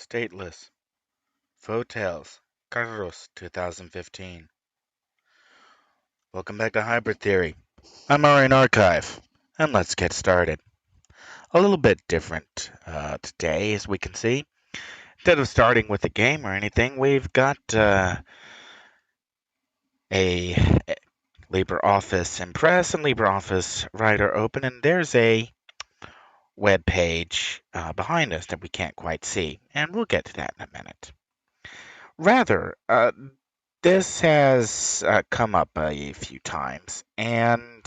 Stateless, Faux Carlos 2015. Welcome back to Hybrid Theory. I'm Aurian Archive, and let's get started. A little bit different today, as we can see. Instead of starting with a game or anything, we've got a LibreOffice Impress and LibreOffice Writer open, and there's a web page behind us that we can't quite see, and we'll get to that in a minute. Rather, this has come up a few times, and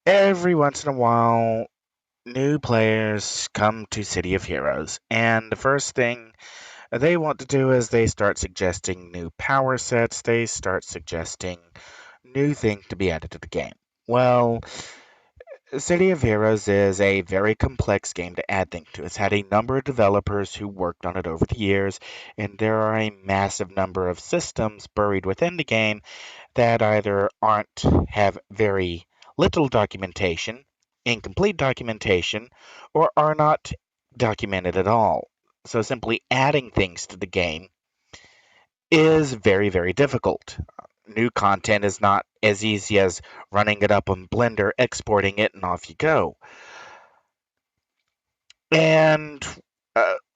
every once in a while, new players come to City of Heroes, and the first thing they want to do is they start suggesting new power sets, they start suggesting new things to be added to the game. Well, City of Heroes is a very complex game to add things to. It's had a number of developers who worked on it over the years, and there are a massive number of systems buried within the game that either aren't have very little documentation, incomplete documentation, or are not documented at all. So simply adding things to the game is very, very difficult. New content is not as easy as running it up on Blender, exporting it, and off you go. And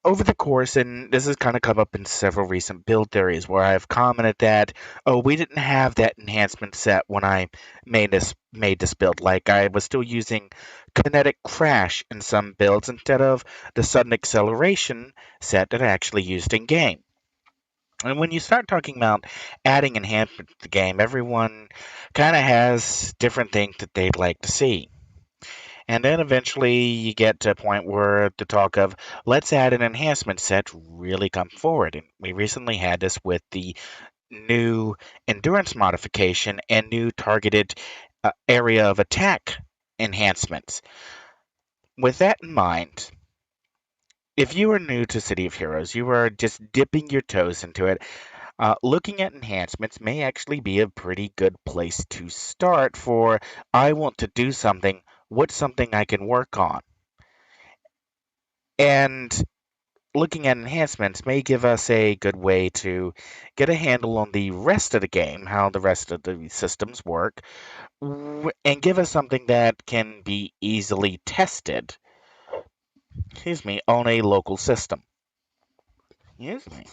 over the course, and this has kind of come up in several recent build theories where I've commented that, oh, we didn't have that enhancement set when I made this build. Like I was still using kinetic crash in some builds instead of the sudden acceleration set that I actually used in game. And when you start talking about adding enhancements to the game, everyone kind of has different things that they'd like to see. And then eventually you get to a point where the talk of let's add an enhancement set really come forward. And we recently had this with the new endurance modification and new targeted area of attack enhancements. With that in mind, if you are new to City of Heroes, you are just dipping your toes into it. Looking at enhancements may actually be a pretty good place to start for I want to do something. What's something I can work on? And looking at enhancements may give us a good way to get a handle on the rest of the game, how the rest of the systems work, and give us something that can be easily tested, on a local system. Excuse me.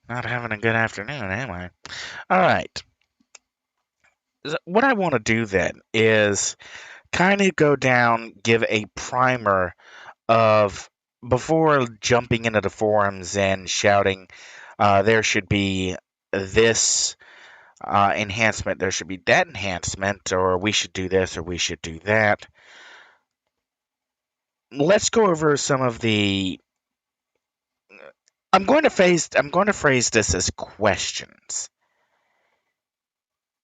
Not having a good afternoon, am I? All right. What I want to do then is kind of go down, give a primer of before jumping into the forums and shouting, there should be this enhancement, there should be that enhancement, or we should do this, or we should do that. Let's go over some of the. I'm going to phrase this as questions,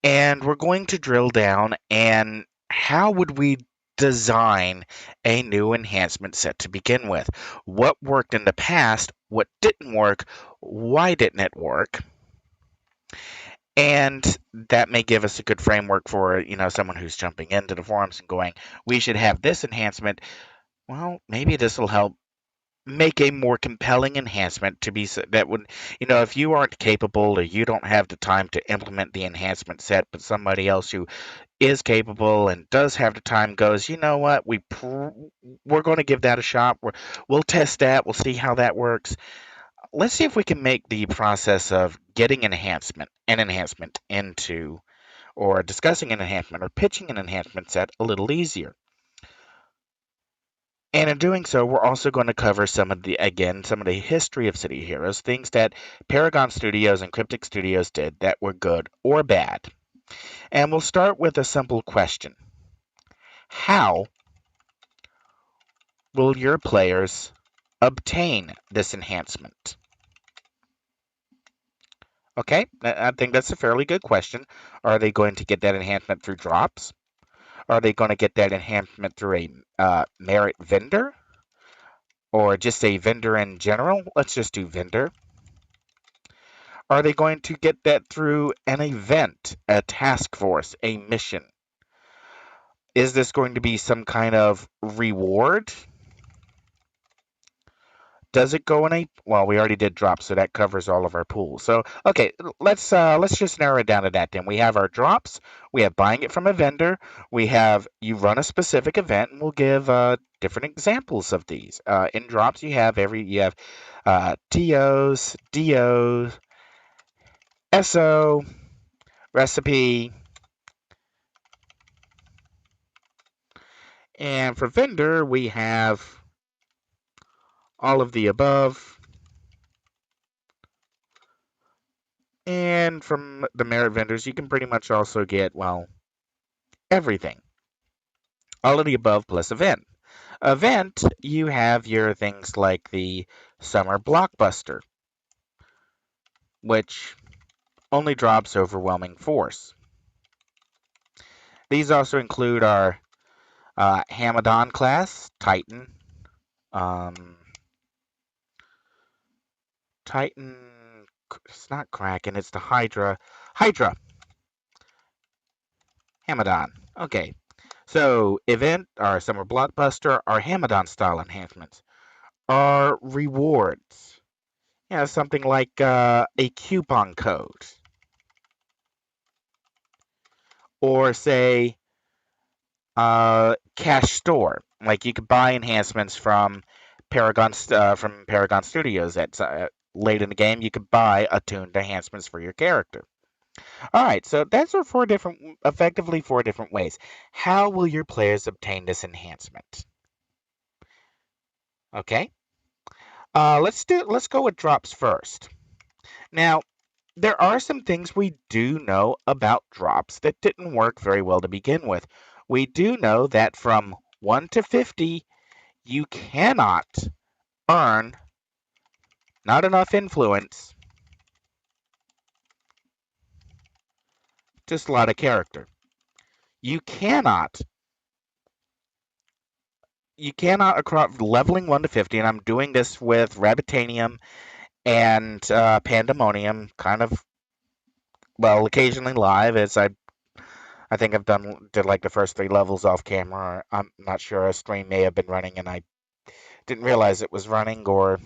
and we're going to drill down and how would we design a new enhancement set to begin with? What worked in the past? What didn't work? Why didn't it work? And that may give us a good framework for, someone who's jumping into the forums and going, we should have this enhancement. Well, maybe this will help make a more compelling enhancement to be that would, if you aren't capable or you don't have the time to implement the enhancement set, but somebody else who is capable and does have the time goes, you know what, we're going to give that a shot. We'll test that. We'll see how that works. Let's see if we can make the process of getting an enhancement into, or discussing an enhancement or pitching an enhancement set a little easier. And in doing so, we're also going to cover some of the history of City Heroes, things that Paragon Studios and Cryptic Studios did that were good or bad. And we'll start with a simple question. How will your players obtain this enhancement? Okay, I think that's a fairly good question. Are they going to get that enhancement through drops? Are they going to get that enhancement through a merit vendor? Or just a vendor in general? Let's just do vendor. Are they going to get that through an event, a task force, a mission? Is this going to be some kind of reward? Does it go in a well, we already did drops, so that covers all of our pools. So okay, let's just narrow it down to that then. We have our drops, we have buying it from a vendor, we have you run a specific event, and we'll give different examples of these. In drops you have TOs, DOs, SO, recipe, and for vendor we have all of the above. And from the merit vendors, you can pretty much also get, well, everything. All of the above plus event. Event, you have your things like the summer blockbuster, which only drops overwhelming force. These also include our Hamadon class, Titan, um, Titan, it's not Kraken, it's the Hydra, Hamadon. Okay, so event, our summer blockbuster, our Hamadon style enhancements, our rewards. Yeah, something like a coupon code, or say cash store. Like you could buy enhancements from Paragon Studios. At late in the game, you could buy attuned enhancements for your character. All right, so that's our effectively four different ways. How will your players obtain this enhancement? Okay, let's go with drops first. Now, there are some things we do know about drops that didn't work very well to begin with. We do know that from 1 to 50, you cannot earn not enough influence to slot a character. You cannot across leveling 1 to 50, and I'm doing this with Rabbitanium and Pandemonium, kind of, well, occasionally live, as I think did like the first three levels off camera. I'm not sure, a stream may have been running and I didn't realize it was running, or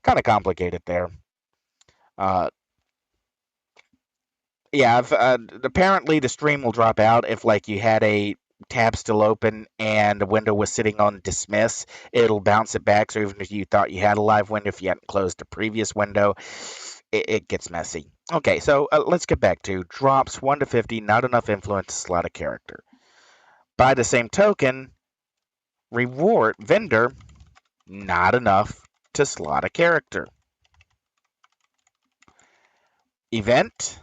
kind of complicated there. Uh, yeah, apparently the stream will drop out if like you had a tab still open and the window was sitting on dismiss. It'll bounce it back. So even if you thought you had a live window, if you hadn't closed the previous window, it gets messy. Okay, so let's get back to drops 1 to 50, not enough influence to slot a character. By the same token, reward vendor, not enough to slot a character. Event,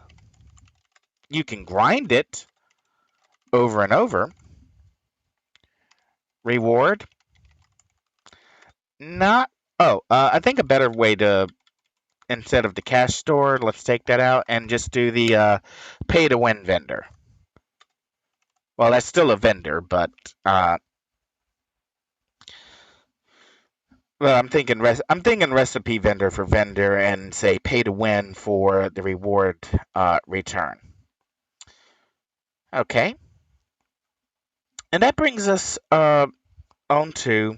you can grind it over and over. Reward, not. Oh, I think a better way to, instead of the cash store, let's take that out and just do the pay to win vendor. Well, that's still a vendor, but well, I'm thinking recipe vendor for vendor and say pay to win for the reward return. Okay, and that brings us on to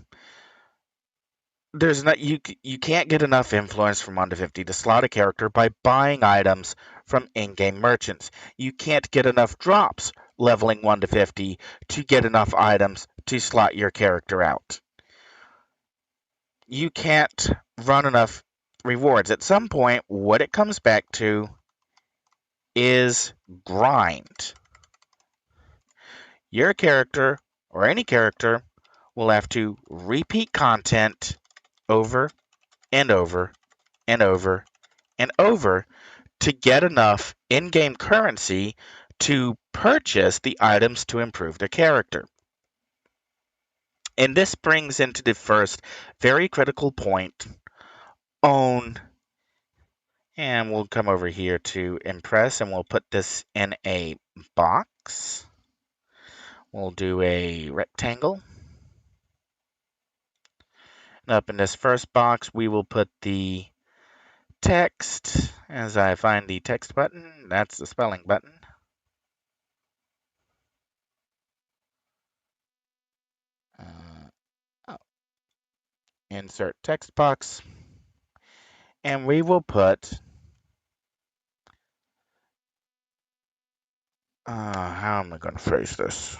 there's not you can't get enough influence from 1 to 50 to slot a character by buying items from in-game merchants. You can't get enough drops leveling 1 to 50 to get enough items to slot your character out. You can't run enough rewards. At some point, what it comes back to is grind. Your character, or any character, will have to repeat content over and over and over and over to get enough in-game currency to purchase the items to improve their character. And this brings into the first very critical point on, and we'll come over here to Impress and we'll put this in a box. We'll do a rectangle. And up in this first box, we will put the text. As I find the text button, that's the spelling button. Oh. Insert text box. And we will put, how am I going to phrase this?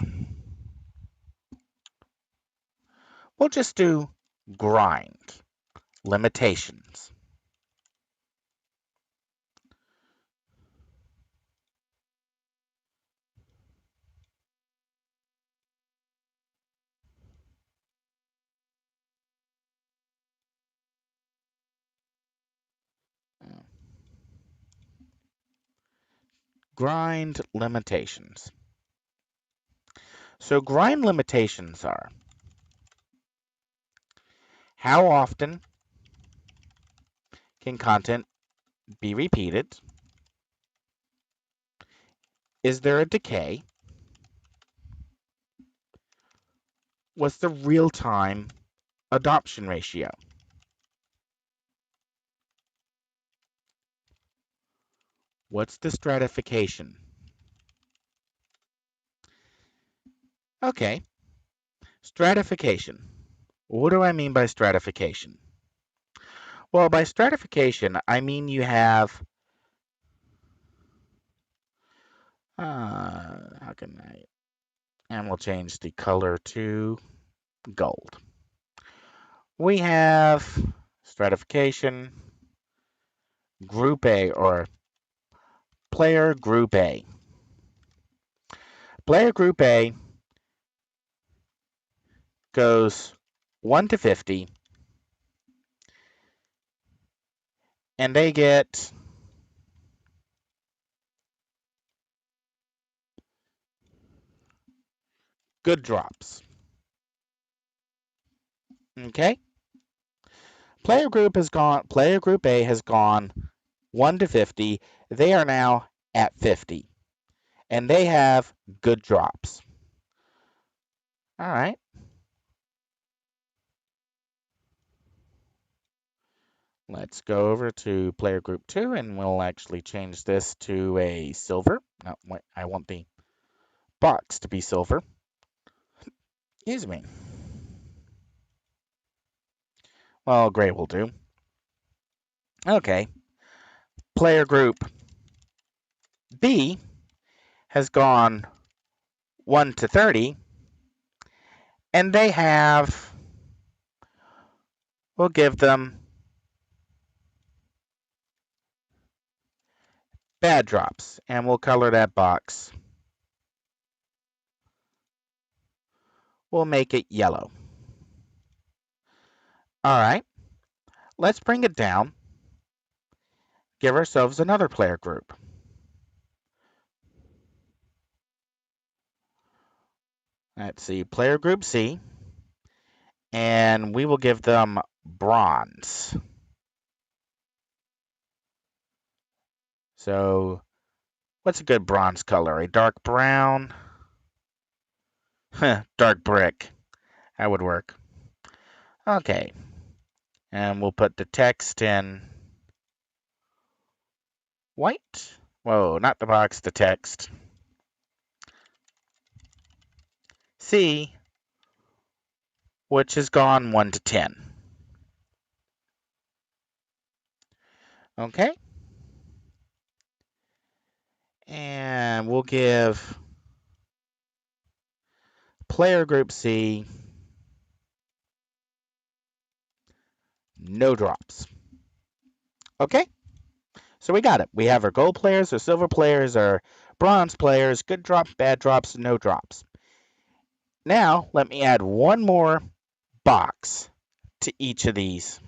We'll just do grind limitations. Grind limitations. So grind limitations are how often can content be repeated? Is there a decay? What's the real-time adoption ratio? What's the stratification? Okay, stratification. What do I mean by stratification? Well, by stratification, I mean you have, how can I, and we'll change the color to gold. We have stratification, group A, or player group A. Player group A goes 1 to 50, and they get good drops. Okay? Player group A has gone 1 to 50. They are now at 50, and they have good drops. All right. Let's go over to player group 2, and we'll actually change this to a silver. No, wait, I want the box to be silver. Excuse me. Well, gray will do. Okay. Player group B has gone 1 to 30, and they have, we'll give them bad drops, and we'll color that box. We'll make it yellow. All right, let's bring it down. Give ourselves another player group. Let's see, player group C, and we will give them bronze. So, what's a good bronze color? A dark brown? Dark brick. That would work. Okay, and we'll put the text in white. Whoa, not the box, the text. C, which has gone 1 to 10. Okay. And we'll give player group C no drops. Okay. So we got it. We have our gold players, our silver players, our bronze players, good drops, bad drops, no drops. Now, let me add one more box to each of these.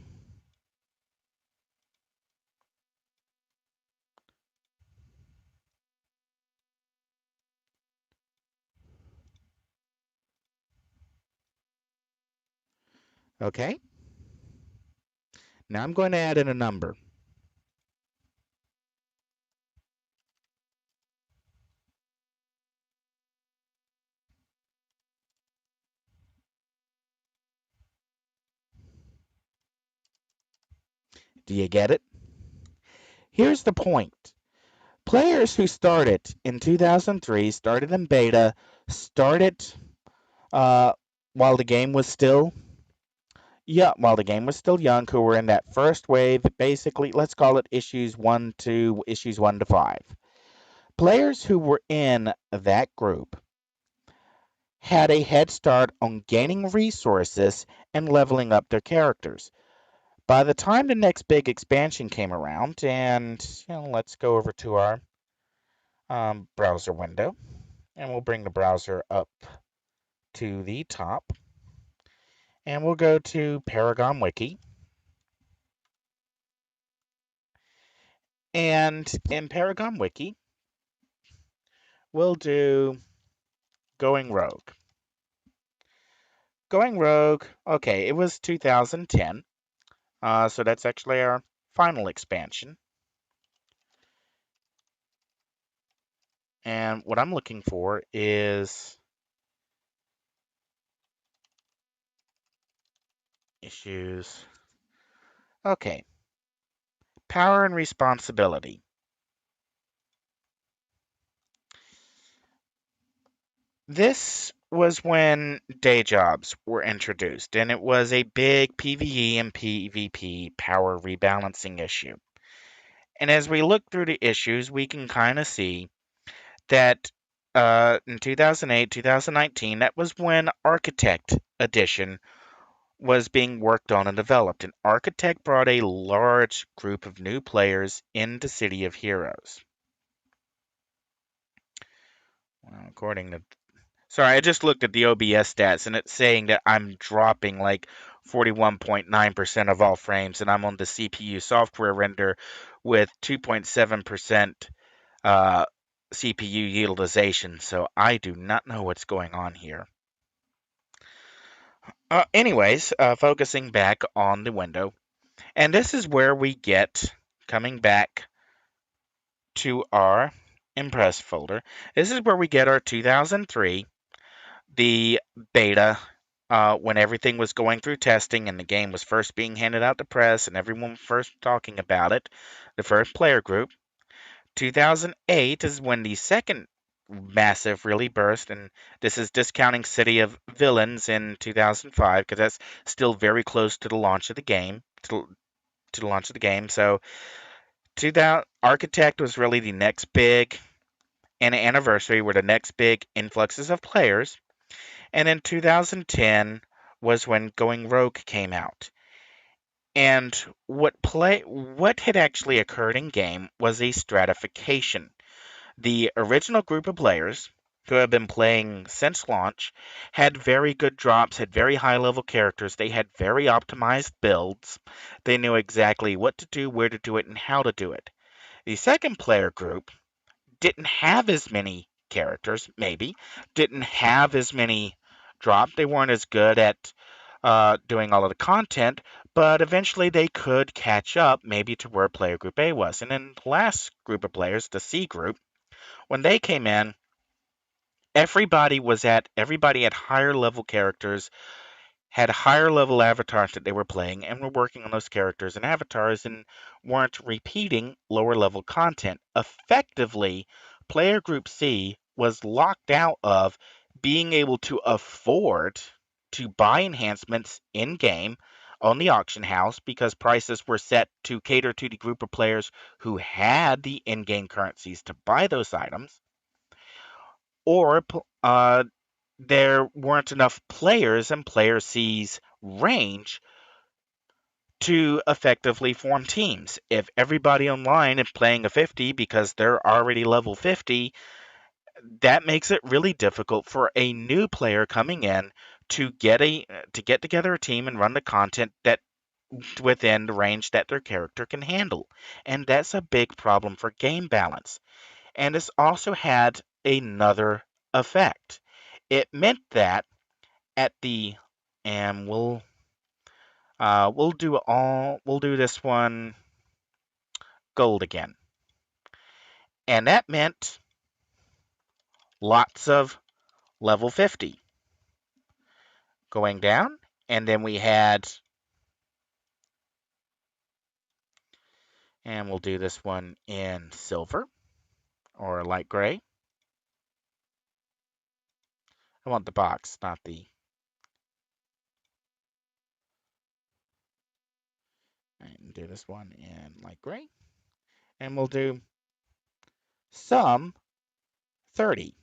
Okay. Now I'm going to add in a number. Do you get it? Here's the point. Players who started in 2003, started in beta, started while the game was still Yeah, while the game was still young, who were in that first wave, basically, let's call it issues 1 to 5. Players who were in that group had a head start on gaining resources and leveling up their characters. By the time the next big expansion came around, and let's go over to our browser window, and we'll bring the browser up to the top, and we'll go to Paragon Wiki. And in Paragon Wiki, we'll do Going Rogue. Going Rogue, okay, it was 2010, so that's actually our final expansion. And what I'm looking for is issues. Okay, power and responsibility. This was when day jobs were introduced, and it was a big PvE and PvP power rebalancing issue. And as we look through the issues, we can kind of see that in 2008, 2019, that was when Architect Edition was being worked on and developed. And Architect brought a large group of new players into City of Heroes. Well, according to sorry, I just looked at the OBS stats and it's saying that I'm dropping like 41.9% of all frames and I'm on the CPU software render with 2.7% CPU utilization, so I do not know what's going on here. Anyways, focusing back on the window, and this is where we get, coming back to our Impress folder, this is where we get our 2003, the beta, when everything was going through testing and the game was first being handed out to press and everyone was first talking about it, the first player group. 2008 is when the second massive really burst, and this is discounting City of Villains in 2005 because that's still very close to the launch of the game. To the launch of the game, so 2000 Architect was really the next big, and Anniversary were the next big influxes of players, and in 2010 was when Going Rogue came out. And what had actually occurred in game was a stratification. The original group of players who have been playing since launch had very good drops, had very high level characters, they had very optimized builds. They knew exactly what to do, where to do it, and how to do it. The second player group didn't have as many characters, maybe, didn't have as many drops. They weren't as good at doing all of the content, but eventually they could catch up maybe to where player group A was. And then the last group of players, the C group, when they came in, everybody had higher level characters, had higher level avatars that they were playing, and were working on those characters and avatars and weren't repeating lower level content. Effectively, player group C was locked out of being able to afford to buy enhancements in game on the auction house because prices were set to cater to the group of players who had the in-game currencies to buy those items, or there weren't enough players in Player C's range to effectively form teams. If everybody online is playing a 50 because they're already level 50, that makes it really difficult for a new player coming in to get together a team and run the content that within the range that their character can handle. And that's a big problem for game balance. And it's also had another effect. It meant that at the and we'll do this one gold again. And that meant lots of level 50 going down. And then we had, and we'll do this one in silver or light gray. I want the box, not the do this one in light gray. And we'll do sum 30.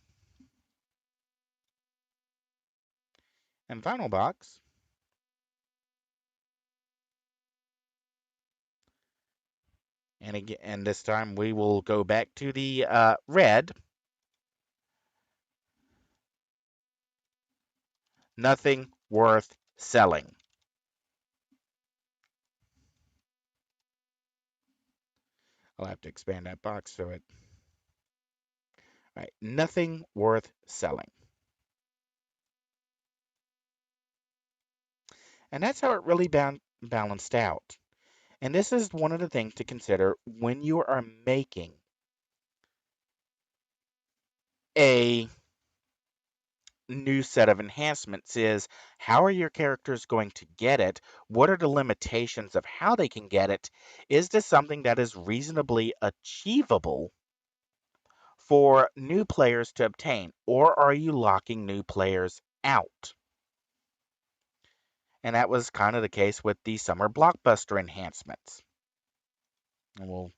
And final box. And again, and this time we will go back to the red. Nothing worth selling. I'll have to expand that box so it. All right, nothing worth selling. And that's how it really balanced out. And this is one of the things to consider when you are making a new set of enhancements is how are your characters going to get it? What are the limitations of how they can get it? Is this something that is reasonably achievable for new players to obtain, or are you locking new players out? And that was kind of the case with the summer blockbuster enhancements. And we'll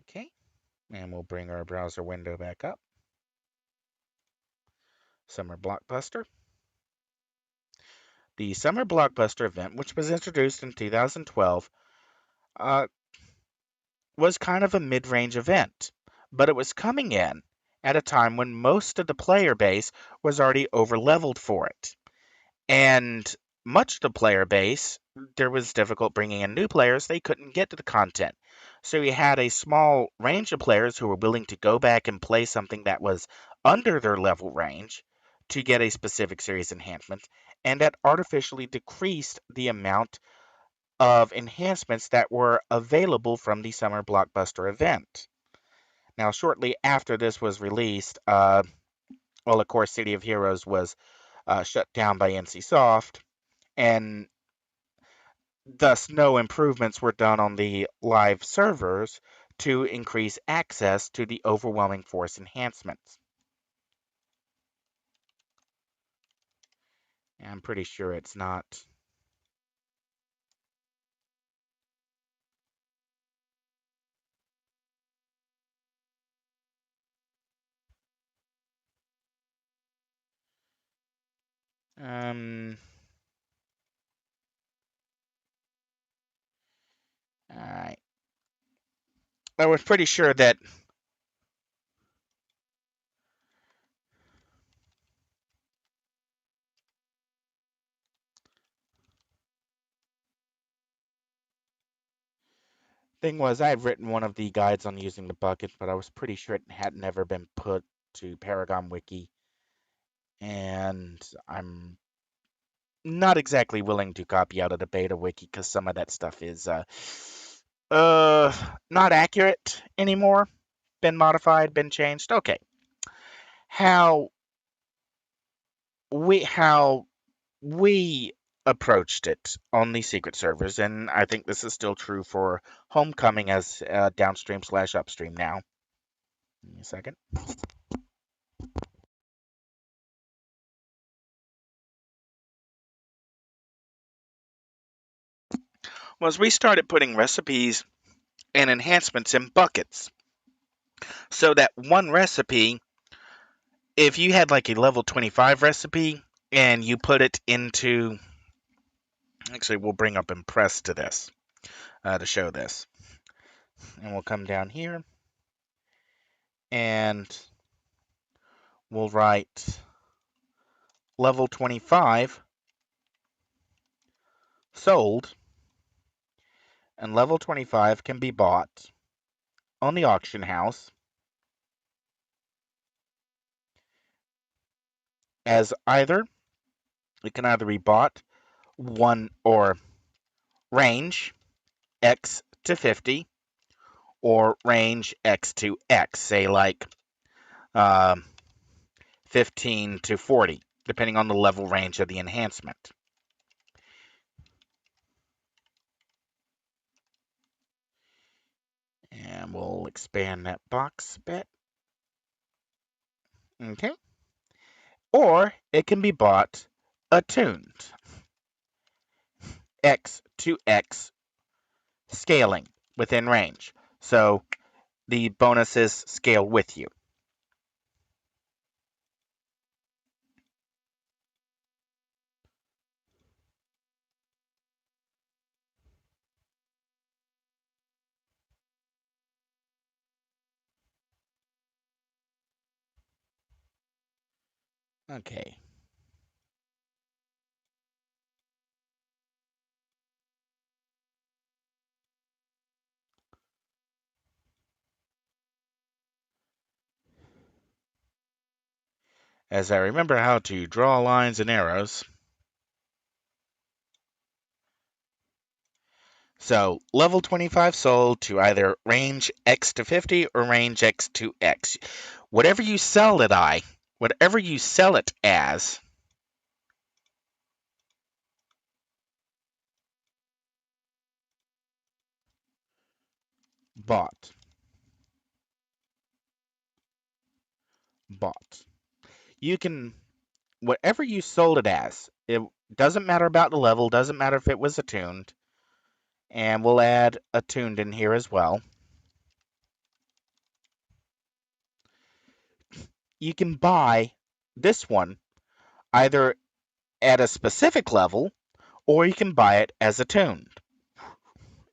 okay, and we'll bring our browser window back up. Summer blockbuster. The summer blockbuster event, which was introduced in 2012, uh, was kind of a mid-range event, but it was coming in at a time when most of the player base was already over-leveled for it. And much of the player base, there was difficult bringing in new players. They couldn't get to the content. So you had a small range of players who were willing to go back and play something that was under their level range to get a specific series enhancement, and that artificially decreased the amount of enhancements that were available from the summer blockbuster event. Now, shortly after this was released, well, of course, City of Heroes was shut down by NCSoft, and thus no improvements were done on the live servers to increase access to the overwhelming force enhancements. I'm pretty sure it's not. Um, I I was pretty sure that thing was I had written one of the guides on using the bucket, but I was pretty sure it had never been put to Paragon Wiki, and I'm not exactly willing to copy out of the beta wiki because some of that stuff is uh not accurate anymore. Been modified, been changed. Okay. How how we approached it on the secret servers, and I think this is still true for Homecoming as downstream slash upstream now. Give me a second. Was we started putting recipes and enhancements in buckets so that one recipe, if you had like a level 25 recipe and you put it into, actually, we'll bring up Impress to this to show this. And we'll come down here and we'll write level 25 sold, and level 25 can be bought on the auction house as either, it can either be bought one or range X to 50 or range X to X, say like um, 15 to 40, depending on the level range of the enhancement. And we'll expand that box a bit. Okay. Or it can be bought attuned. X to X scaling within range. So the bonuses scale with you. Okay. As I remember how to draw lines and arrows. So level 25 sold to either range X to 50 or range X to X. Whatever you sell it as, bought. Bought. You can, whatever you sold it as, it doesn't matter about the level, doesn't matter if it was attuned, and we'll add attuned in here as well. You can buy this one either at a specific level or you can buy it as attuned.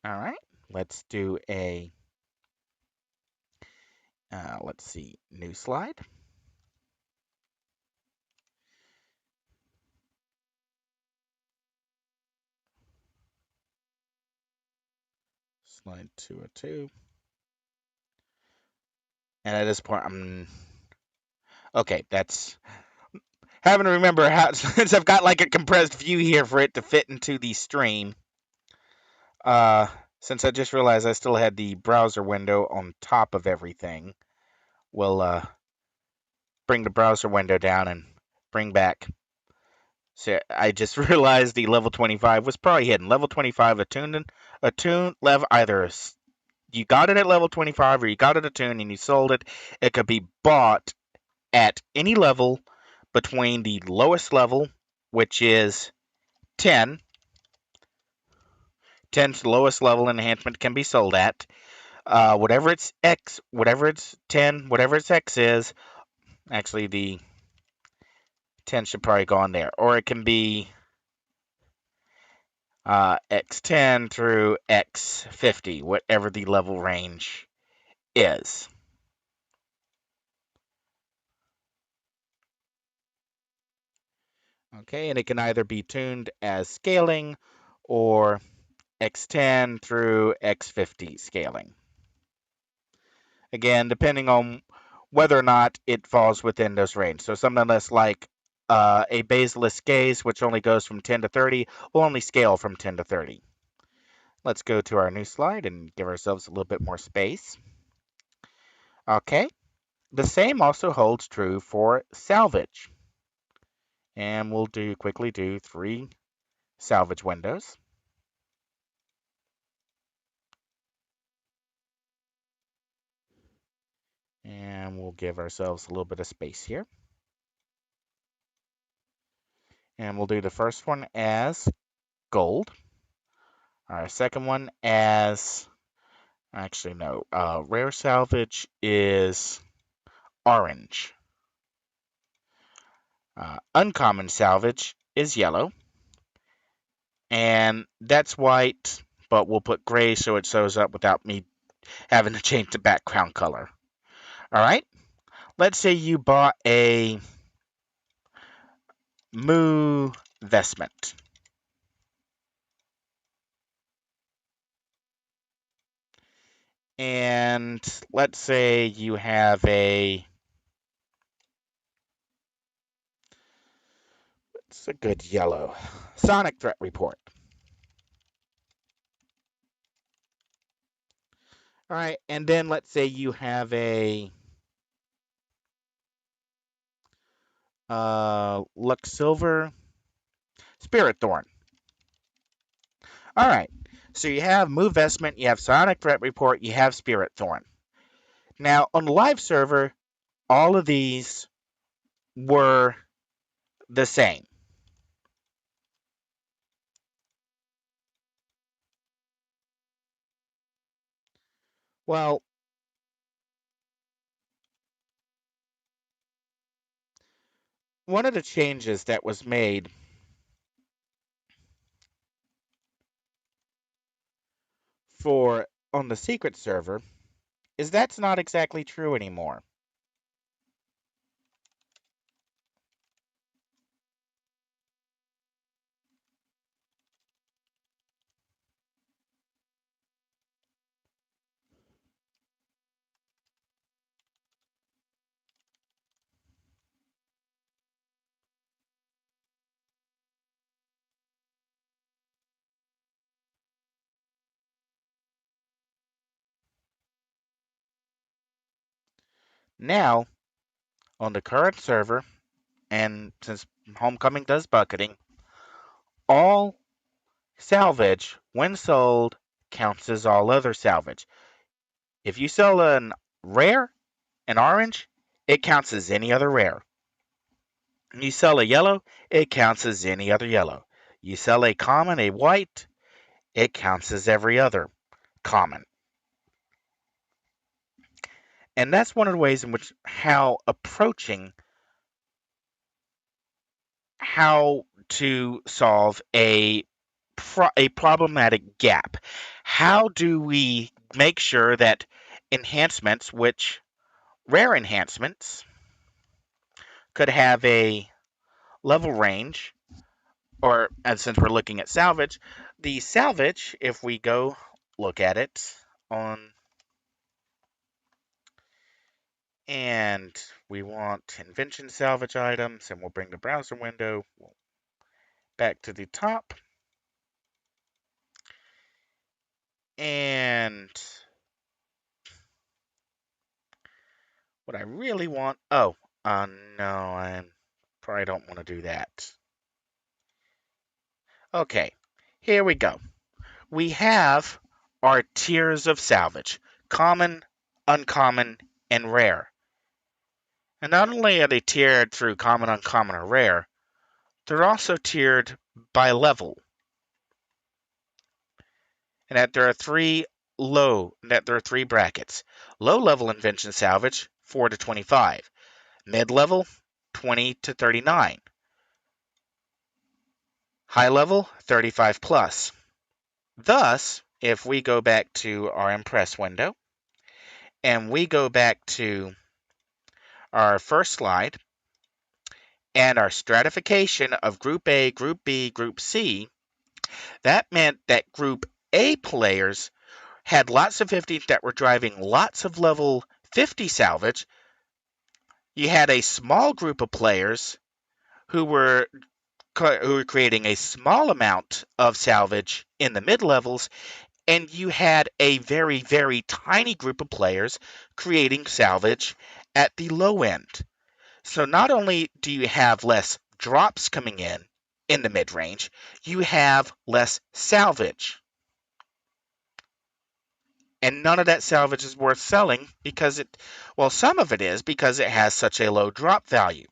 All right, let's do a, let's see, new slide. Slide 202. And at this point, okay, that's having to remember how, since I've got like a compressed view here for it to fit into the stream. Uh, since I just realized I still had the browser window on top of everything, we'll bring the browser window down and bring back. So I just realized the level 25 was probably hidden. Level 25 attuned level either you got it at level 25 or you got it attuned and you sold it. It could be bought at any level between the lowest level, which is 10. 10's the lowest level enhancement can be sold at. Whatever its X, whatever its 10, whatever its X is, actually the 10 should probably go on there. Or it can be X10 through X50, whatever the level range is. Okay, and it can either be tuned as scaling or X10 through X50 scaling. Again, depending on whether or not it falls within those range. So something that's like a basilisk gaze, which only goes from 10 to 30, will only scale from 10 to 30. Let's go to our new slide and give ourselves a little bit more space. Okay, the same also holds true for salvage. And we'll quickly do 3 salvage windows. And we'll give ourselves a little bit of space here. And we'll do the first one as gold. Our second one as, actually no, rare salvage is orange. Uncommon salvage is yellow. And that's white, but we'll put gray so it shows up without me having to change the background color. All right, let's say you bought a Moo vestment. And let's say you have it's a good yellow, Sonic Threat Report. All right, and then let's say you have a Lux Silver Spirit Thorn. All right, so you have Move Vestment, you have Sonic Threat Report, you have Spirit Thorn. Now, on the live server, all of these were the same. Well, one of the changes that was made for on the secret server is that's not exactly true anymore. Now, on the current server, and since Homecoming does bucketing, all salvage, when sold, counts as all other salvage. If you sell an rare, an orange, it counts as any other rare. You sell a yellow, it counts as any other yellow. You sell a common, a white, it counts as every other common. And that's one of the ways in which how approaching how to solve a problematic gap. How do we make sure that enhancements, which rare enhancements, could have a level range, or and since we're looking at salvage, the salvage, if we go look at it on, and we want invention salvage items, and we'll bring the browser window back to the top, and what I really want, no, I probably don't want to do that. Okay, here we go. We have our tiers of salvage: common, uncommon, and rare. And not only are they tiered through common, uncommon, or rare, they're also tiered by level. And that there are three brackets. Low level invention salvage, 4 to 25. Mid level, 20 to 39. High level, 35 plus. Thus, if we go back to our Impress window and we go back to our first slide and our stratification of Group A, Group B, Group C, that meant that Group A players had lots of 50s that were driving lots of level 50 salvage. You had a small group of players who were creating a small amount of salvage in the mid levels, and you had a very, very tiny group of players creating salvage at the low end. So not only do you have less drops coming in the mid range, you have less salvage. And none of that salvage is worth selling because some of it is because it has such a low drop value.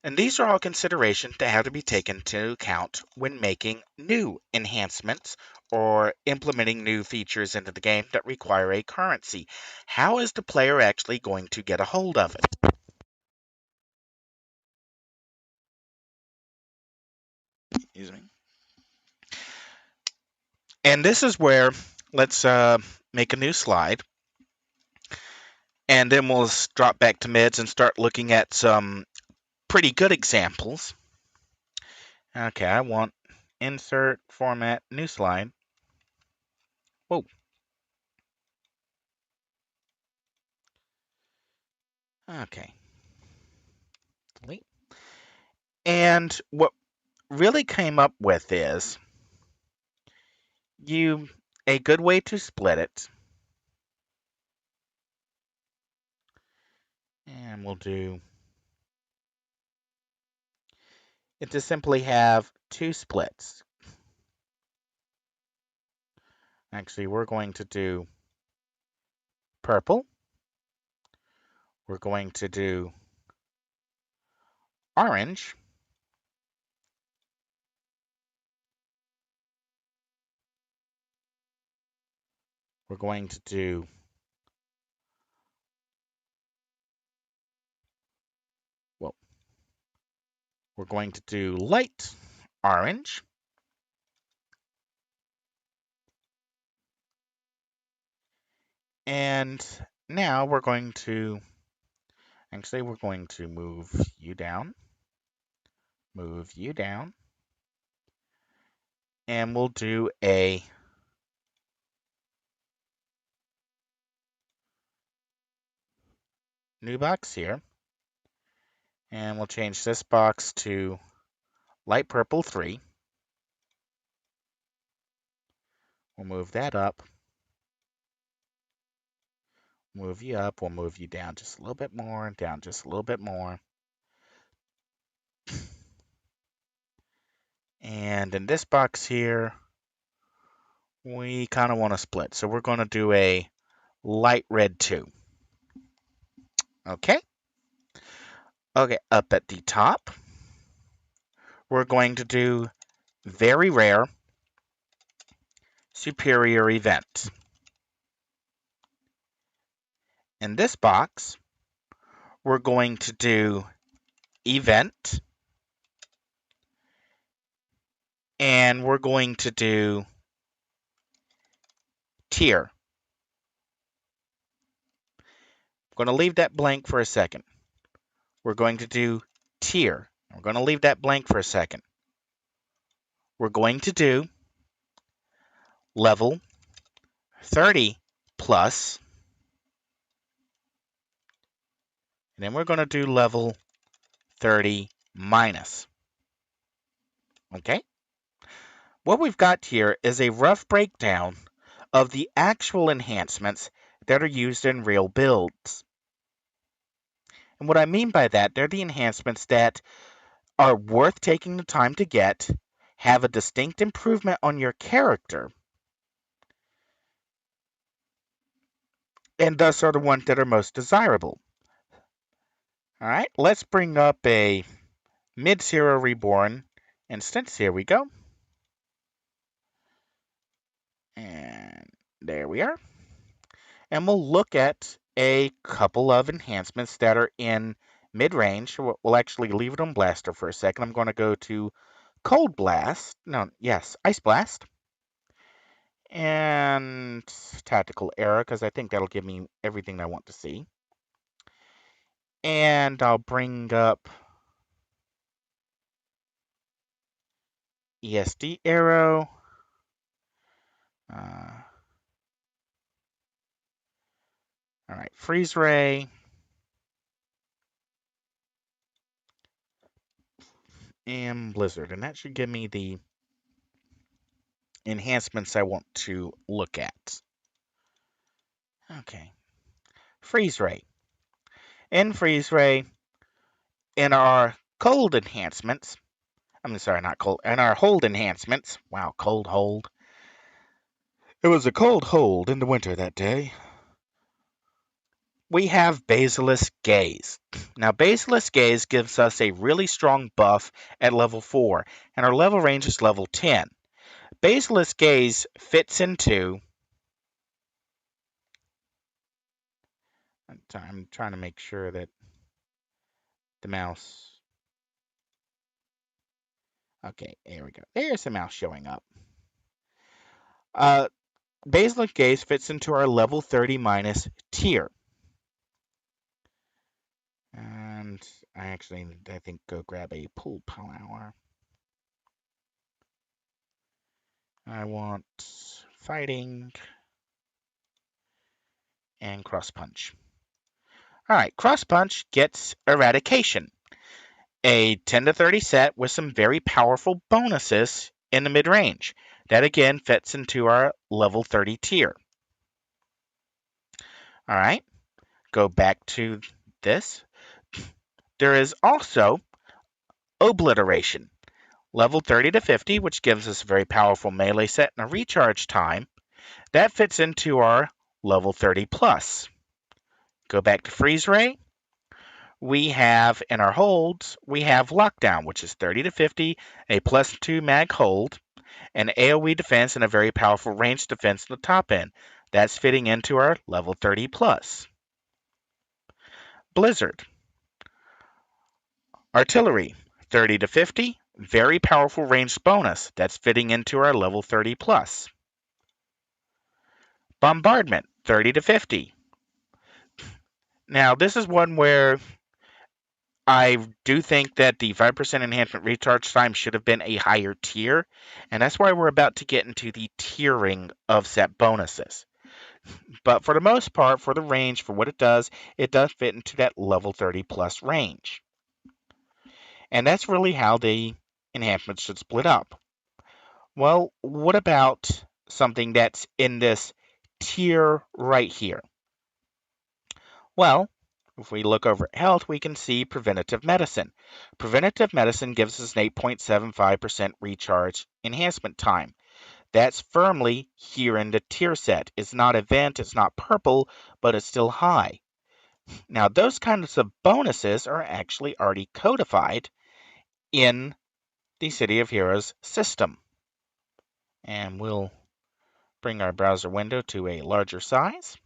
And these are all considerations that have to be taken into account when making new enhancements or implementing new features into the game that require a currency. How is the player actually going to get a hold of it? Excuse me. And this is where let's make a new slide, and then we'll drop back to mids and start looking at some pretty good examples. Okay, I want insert, format, new slide. Whoa. Okay. Delete. And what really came up with is you a good way to split it. And we'll do it to simply have two splits. Actually, we're going to do purple. We're going to do orange. we're going to do well, we're going to do light orange. And now we're going to move you down, and we'll do a new box here. And we'll change this box to light purple 3. We'll move that up. Move you up. We'll move you down just a little bit more, down just a little bit more. And in this box here, we kind of want to split. So we're going to do a light red 2. Okay. Okay, up at the top, we're going to do very rare superior event. In this box, we're going to do event, and we're going to do tier. I'm going to leave that blank for a second. We're going to do tier. We're going to leave that blank for a second. We're going to do level 30 plus, and then we're going to do level 30 minus. Okay? What we've got here is a rough breakdown of the actual enhancements that are used in real builds. And what I mean by that, they're the enhancements that are worth taking the time to get, have a distinct improvement on your character, and thus are the ones that are most desirable. All right, let's bring up a Mid-Zero Reborn instance. Here we go. And there we are. And we'll look at a couple of enhancements that are in mid-range. We'll actually leave it on Blaster for a second. I'm going to go to Cold Blast. No, yes, Ice Blast. And Tactical Error, because I think that'll give me everything I want to see. And I'll bring up ESD Arrow. All right, Freeze Ray. And Blizzard. And that should give me the enhancements I want to look at. Okay. Freeze Ray. In Freeze Ray, in our cold enhancements, sorry, not cold, in our hold enhancements, wow, cold hold. It was a cold hold in the winter that day. We have Basilisk Gaze. Now, Basilisk Gaze gives us a really strong buff at level 4, and our level range is level 10. Basilisk Gaze fits into... I'm trying to make sure that the mouse... Okay, there we go. There's the mouse showing up. Basilisk Gaze fits into our level 30 minus tier. And I think, go grab a pool power. I want fighting and cross punch. All right, cross punch gets eradication. A 10 to 30 set with some very powerful bonuses in the mid-range. That again fits into our level 30 tier. All right, go back to this. There is also Obliteration, level 30 to 50, which gives us a very powerful melee set and a recharge time. That fits into our level 30 plus. Go back to Freeze Ray. We have in our holds, we have Lockdown, which is 30 to 50, a +2 mag hold, an AoE defense, and a very powerful range defense at the top end. That's fitting into our level 30 plus. Blizzard. Artillery, 30 to 50, very powerful ranged bonus. That's fitting into our level 30 plus. Bombardment, 30 to 50. Now, this is one where I do think that the 5% enhancement recharge time should have been a higher tier, and that's why we're about to get into the tiering of set bonuses. But for the most part, for the range, for what it does fit into that level 30 plus range. And that's really how the enhancements should split up. Well, what about something that's in this tier right here? Well, if we look over at health, we can see preventative medicine. Preventative medicine gives us an 8.75% recharge enhancement time. That's firmly here in the tier set. It's not event, it's not purple, but it's still high. Now, those kinds of bonuses are actually already codified in the City of Heroes system. And we'll bring our browser window to a larger size.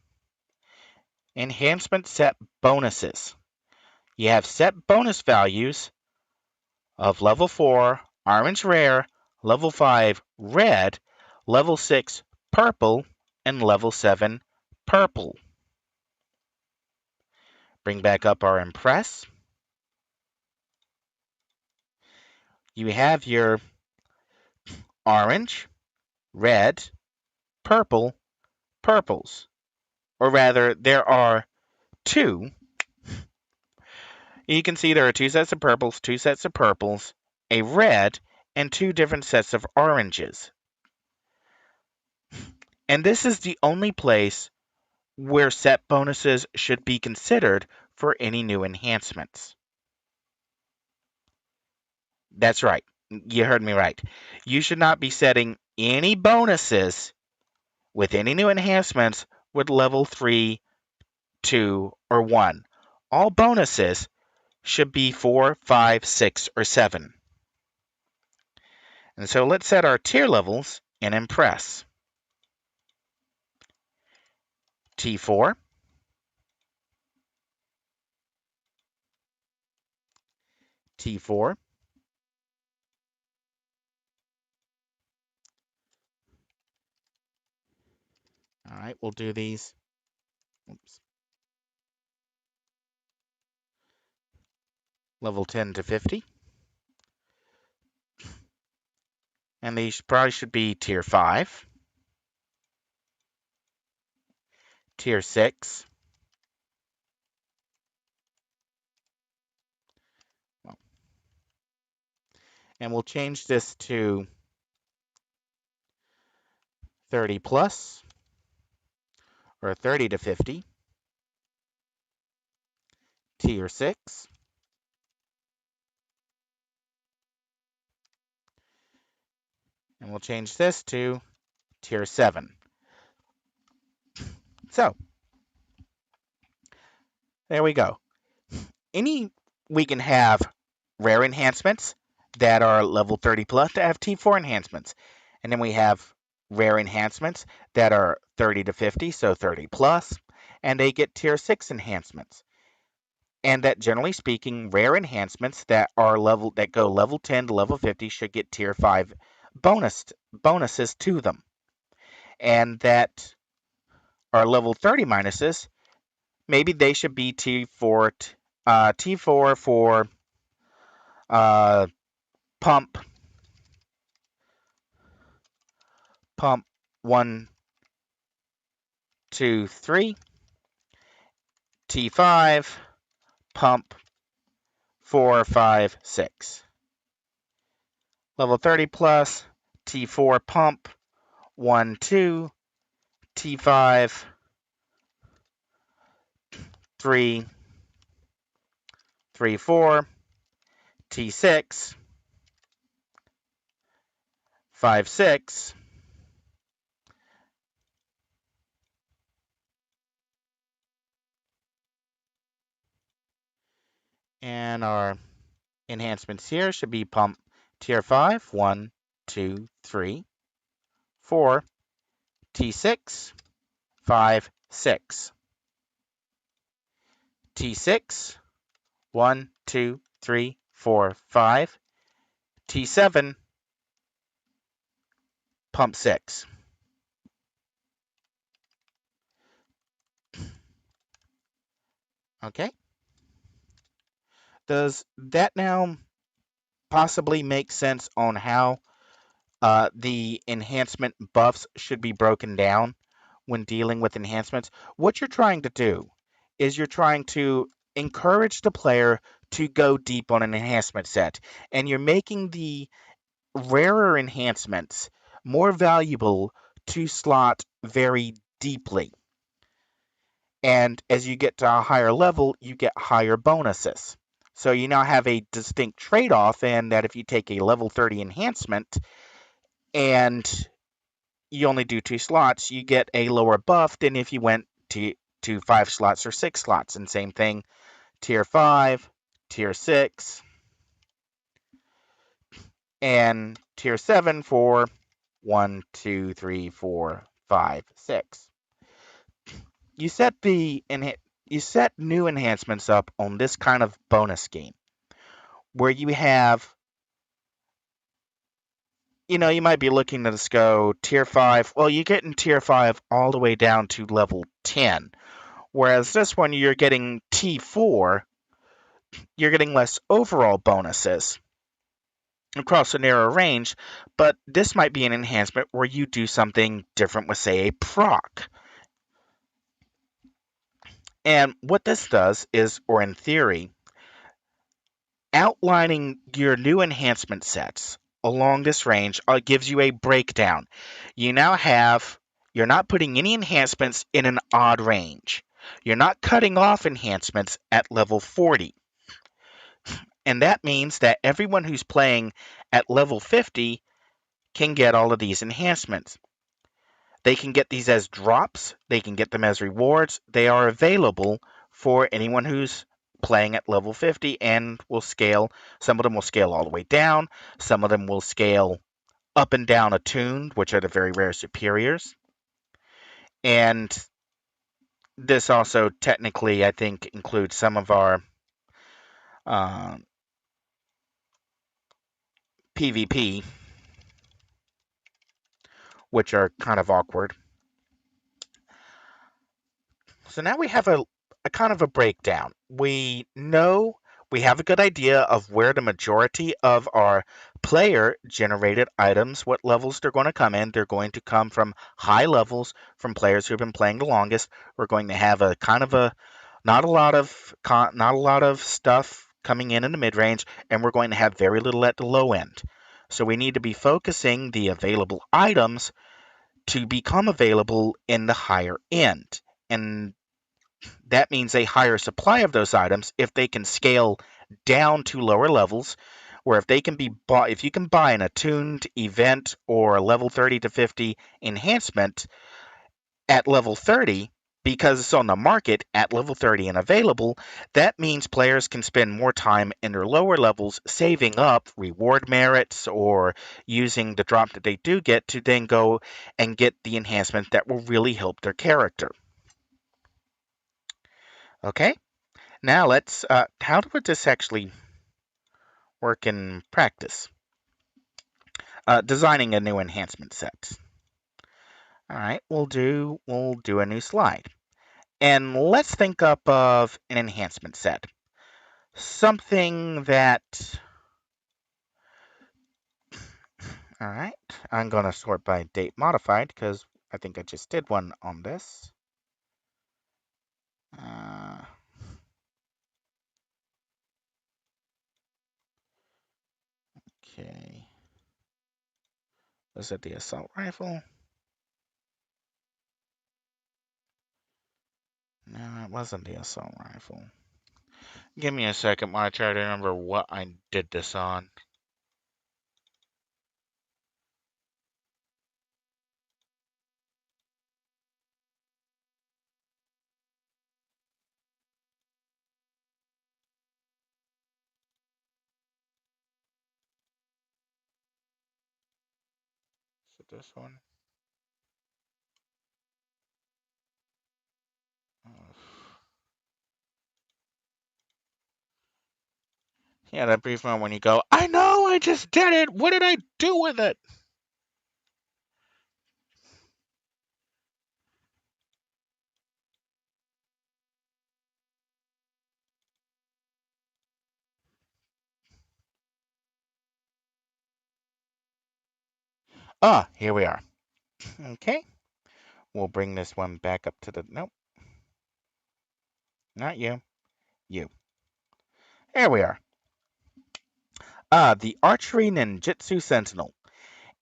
Enhancement set bonuses. You have set bonus values of level 4, orange rare, level 5, red, level 6, purple, and level 7, purple. Bring back up our Impress. You have your orange, red, purple, purples. Or rather, there are two. You can see there are two sets of purples, a red, and two different sets of oranges. And this is the only place where set bonuses should be considered for any new enhancements. That's right. You heard me right. You should not be setting any bonuses with any new enhancements with level 3, 2, or 1. All bonuses should be 4, 5, 6, or 7. And so let's set our tier levels in Impress. T4, T4, all right, we'll do these. Oops. Level 10 to 50. And these probably should be tier 5, tier 6, and we'll change this to 30 plus, or 30 to 50, tier 6, and we'll change this to tier 7. So, there we go. We can have rare enhancements that are level 30 plus that have T4 enhancements. And then we have rare enhancements that are 30 to 50, so 30 plus, and they get tier 6 enhancements. And that generally speaking, rare enhancements that go level 10 to level 50 should get tier 5 bonuses to them. And that are level 30 minuses, maybe they should be T4 for pump 1, 2, 3, T5, pump 4, 5, 6. Level 30 plus, T4 pump 1, 2, T5, 3, 3, 4, T6, 5, 6, and our enhancements here should be pump tier 5, 1, 2, 3, 4, T6, 5, 6. T6, 1, 2, 3, 4, 5. T7, pump 6. Okay. Does that now possibly make sense on how the enhancement buffs should be broken down when dealing with enhancements? What you're trying to do is you're trying to encourage the player to go deep on an enhancement set, and you're making the rarer enhancements more valuable to slot very deeply. And as you get to a higher level, you get higher bonuses. So you now have a distinct trade off, in that if you take a level 30 enhancement and you only do 2 slots, you get a lower buff than if you went to 5 slots or 6 slots. And same thing, tier 5, tier 6, and tier 7 for 1, 2, 3, 4, 5, 6. You set you set new enhancements up on this kind of bonus scheme where you have, you might be looking to just go tier 5. Well, you get in tier 5 all the way down to level 10. Whereas this one, you're getting T4, you're getting less overall bonuses across a narrow range, but this might be an enhancement where you do something different with, say, a proc. And what this does is, or in theory, outlining your new enhancement sets along this range gives you a breakdown. You're not putting any enhancements in an odd range. You're not cutting off enhancements at level 40. And that means that everyone who's playing at level 50 can get all of these enhancements. They can get these as drops, they can get them as rewards. They are available for anyone who's playing at level 50 and will scale. Some of them will scale all the way down, some of them will scale up and down attuned, which are the very rare superiors. And this also technically, I think, includes some of our uh, PvP, which are kind of awkward. So now we have a kind of a breakdown. We know we have a good idea of where the majority of our player generated items, what levels they're going to come in. They're going to come from high levels from players who have been playing the longest. We're going to have a kind of a not a lot of stuff coming in the mid range, and we're going to have very little at the low end. So we need to be focusing the available items to become available in the higher end. And that means a higher supply of those items if they can scale down to lower levels, where if they can be bought, if you can buy an attuned event or a level 30 to 50 enhancement at level 30 because it's on the market at level 30 and available, that means players can spend more time in their lower levels saving up reward merits or using the drop that they do get to then go and get the enhancement that will really help their character. Okay? Now how would this actually work in practice? Designing a new enhancement set. All right, we'll do a new slide. And let's think up of an enhancement set. Something that, all right, I'm going to sort by date modified because I think I just did one on this. Uh, okay. Was it the assault rifle? No, it wasn't the assault rifle. Give me a second while I try to remember what I did this on. Is it this one? Yeah, that brief moment when you go, I know I just did it. What did I do with it? Ah, here we are. Okay. We'll bring this one back up to the. Nope, not you. You. There we are. Ah, the Archery Ninjutsu Sentinel.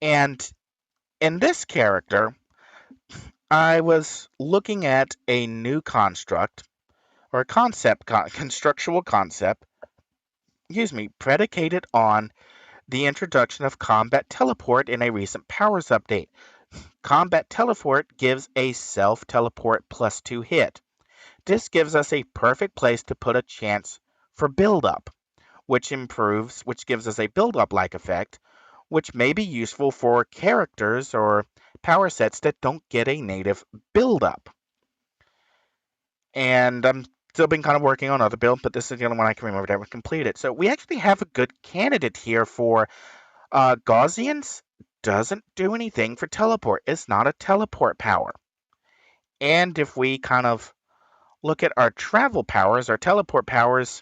And in this character, I was looking at a new construct, or constructual concept, excuse me, predicated on the introduction of combat teleport in a recent powers update. Combat teleport gives a self teleport +2 hit. This gives us a perfect place to put a chance for build up, which gives us a build up like effect, which may be useful for characters or power sets that don't get a native build up. And I'm still been kind of working on other builds, but this is the only one I can remember that was completed. So we actually have a good candidate here for Gaussians. Doesn't do anything for teleport. It's not a teleport power. And if we kind of look at our travel powers, our teleport powers,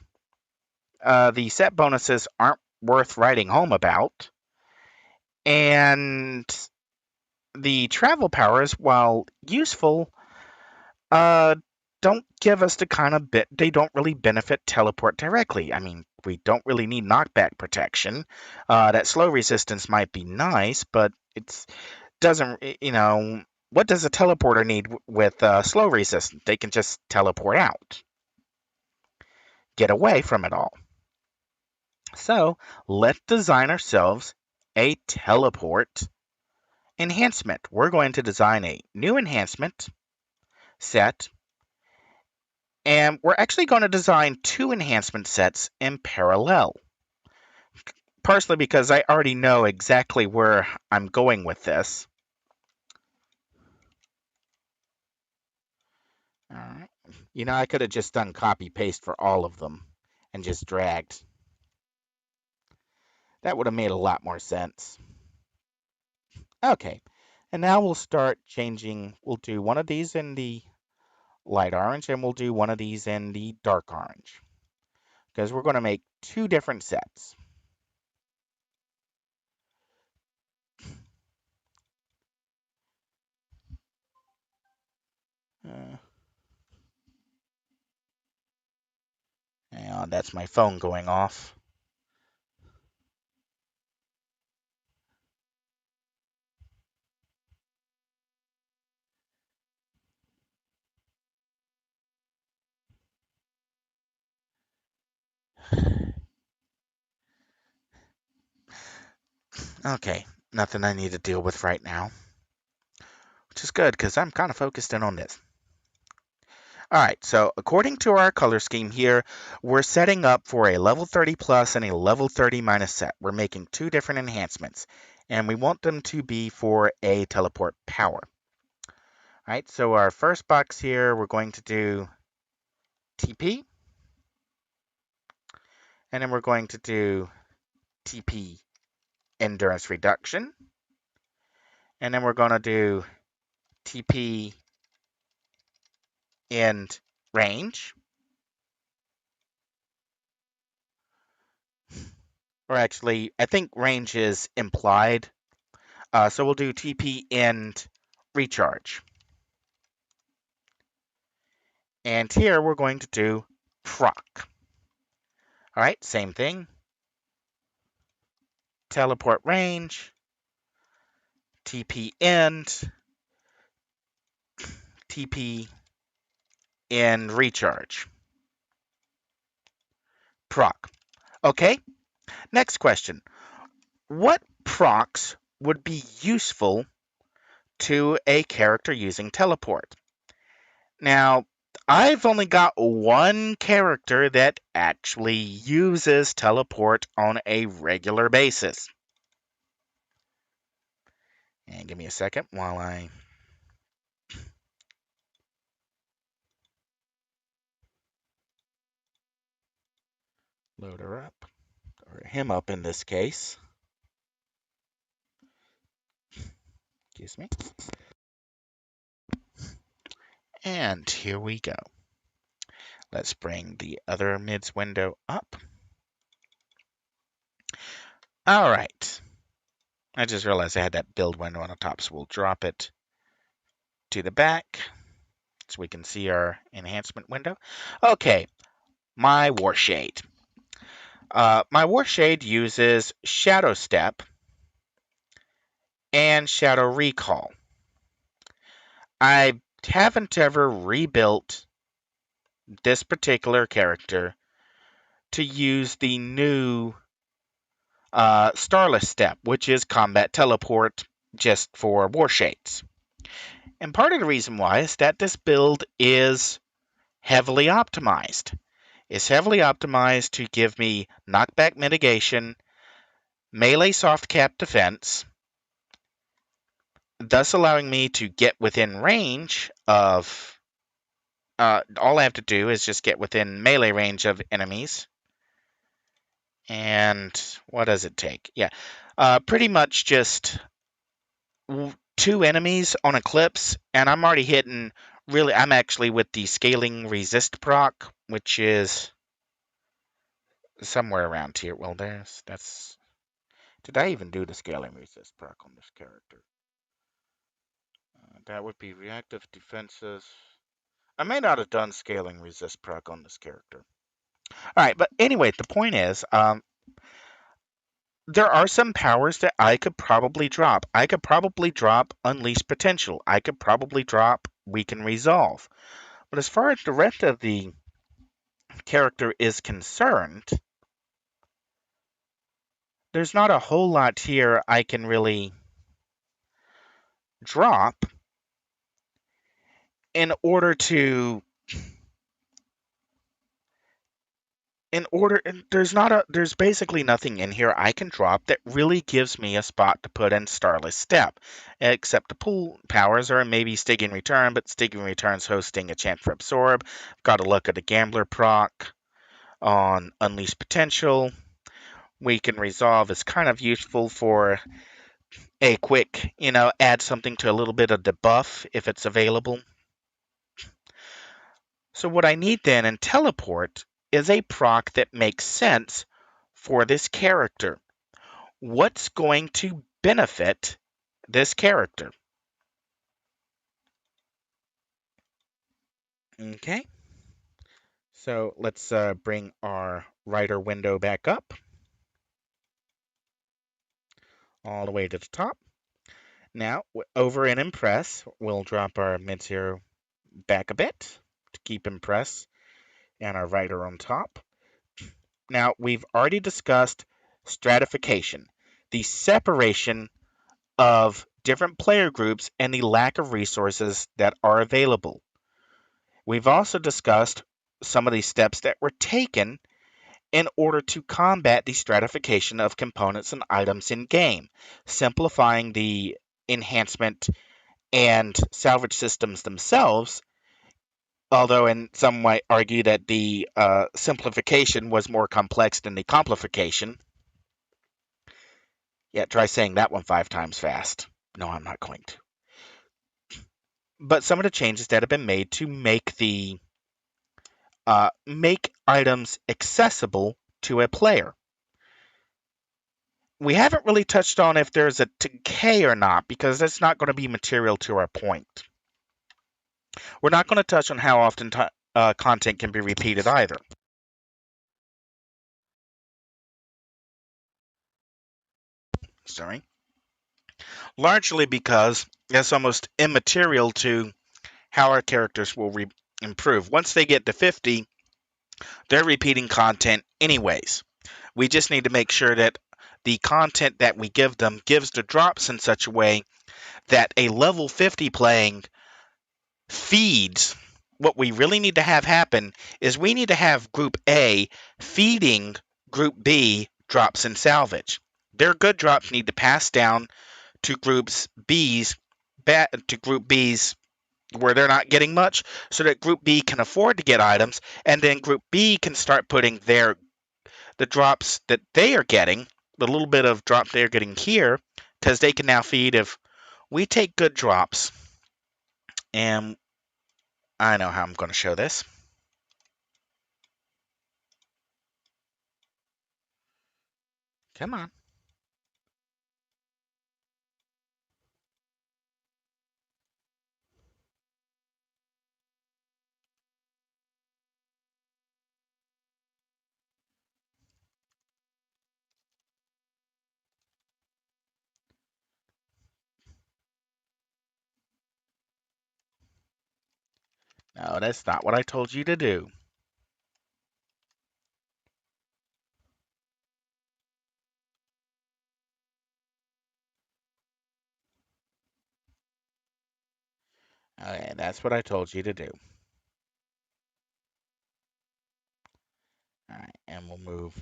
the set bonuses aren't worth writing home about. And the travel powers, while useful, uh, don't give us the kind of bit. They don't really benefit teleport directly. I mean, we don't really need knockback protection. That slow resistance might be nice, but it's doesn't. What does a teleporter need with slow resistance? They can just teleport out, get away from it all. So let's design ourselves a teleport enhancement. We're going to design a new enhancement set, and we're actually going to design two enhancement sets in parallel. Partially because I already know exactly where I'm going with this. All right. I could have just done copy paste for all of them and just dragged. That would have made a lot more sense. Okay. And now we'll start changing. We'll do one of these in the light orange, and we'll do one of these in the dark orange, because we're going to make two different sets. Uh, and that's my phone going off. Okay, nothing I need to deal with right now, which is good because I'm kind of focused in on this. All right, so according to our color scheme here, we're setting up for a level 30 plus and a level 30 minus set. We're making two different enhancements, and we want them to be for a teleport power. All right, so our first box here, we're going to do TP, and then we're going to do TP endurance reduction, and then we're going to do TP end range, or actually, I think range is implied, so we'll do TP end recharge. And here we're going to do proc. All right, same thing. Teleport range, TP end, TP end recharge. Proc. Okay, next question. What procs would be useful to a character using teleport? Now, I've only got one character that actually uses teleport on a regular basis. And give me a second while I load her up. Power him up in this case. Excuse me. And here we go. Let's bring the other mids window up. All right. I just realized I had that build window on the top, so we'll drop it to the back so we can see our enhancement window. Okay, my Warshade. My Warshade uses Shadow Step and Shadow Recall. I haven't ever rebuilt this particular character to use the new Starless Step, which is Combat Teleport just for Warshades. And part of the reason why is that this build is heavily optimized. It's heavily optimized to give me knockback mitigation, melee soft cap defense, thus allowing me to get within range of. All I have to do is just get within melee range of enemies. And what does it take? Yeah, pretty much just 2 enemies on Eclipse, and I'm already hitting. Really, I'm actually with the scaling resist proc, which is somewhere around here. Well, that's. Did I even do the scaling resist proc on this character? That would be reactive defenses. I may not have done scaling resist proc on this character. All right, but anyway, the point is, there are some powers that I could probably drop. I could probably drop Unleash Potential. I could probably drop Weaken Resolve. But as far as the rest of the character is concerned, there's not a whole lot here I can really drop in order to there's basically nothing in here I can drop that really gives me a spot to put in Starless Step, except the pool powers are maybe Stygian Return, but Stygian Return's hosting a chance for Absorb. Got to look at the Gambler proc on Unleash Potential. Weaken Resolve is kind of useful for a quick, add something to a little bit of debuff if it's available. So what I need then in Teleport is a proc that makes sense for this character. What's going to benefit this character? Okay, so let's bring our writer window back up all the way to the top. Now, over in Impress, we'll drop our mid-zero back a bit to keep Impress and our writer on top. Now, we've already discussed stratification, the separation of different player groups and the lack of resources that are available. We've also discussed some of the steps that were taken in order to combat the stratification of components and items in game, simplifying the enhancement and salvage systems themselves, although in some might argue that the simplification was more complex than the complication. Yeah, try saying that one 5 times fast. No, I'm not going to. But some of the changes that have been made to make items accessible to a player. We haven't really touched on if there's a decay or not, because that's not going to be material to our point. We're not going to touch on how often content can be repeated either. Sorry. Largely because that's almost immaterial to how our characters will improve. Once they get to 50, they're repeating content anyways. We just need to make sure that the content that we give them gives the drops in such a way that a level 50 playing feeds. What we really need to have happen is we need to have Group A feeding Group B drops in salvage. Their good drops need to pass down to Group B's where they're not getting much, so that Group B can afford to get items, and then Group B can start putting the drops that they are getting, the little bit of drop they're getting here, because they can now feed if we take good drops, and I know how I'm going to show this. Come on. No, that's not what I told you to do. Okay, that's what I told you to do. All right, and we'll move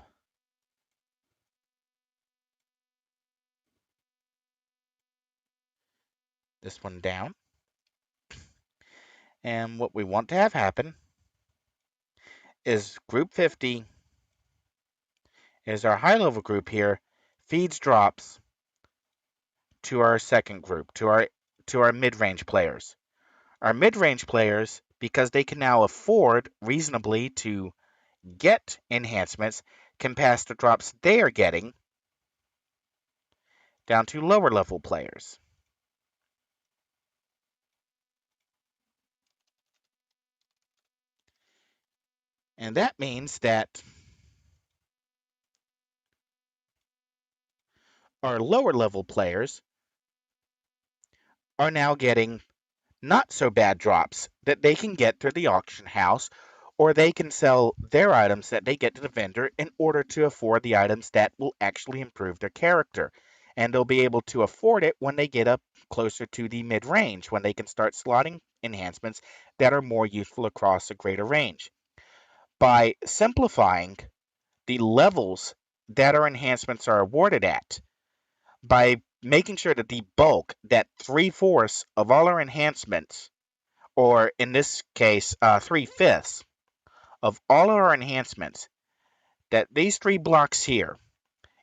this one down. And what we want to have happen is group 50 is our high level group here, feeds drops to our second group, to our mid-range players. Our mid-range players, because they can now afford reasonably to get enhancements, can pass the drops they are getting down to lower level players. And that means that our lower level players are now getting not so bad drops that they can get through the auction house, or they can sell their items that they get to the vendor in order to afford the items that will actually improve their character. And they'll be able to afford it when they get up closer to the mid range, when they can start slotting enhancements that are more useful across a greater range. By simplifying the levels that our enhancements are awarded at, by making sure that the bulk, that three-fourths of all our enhancements, or in this case, three-fifths of all of our enhancements, that these three blocks here,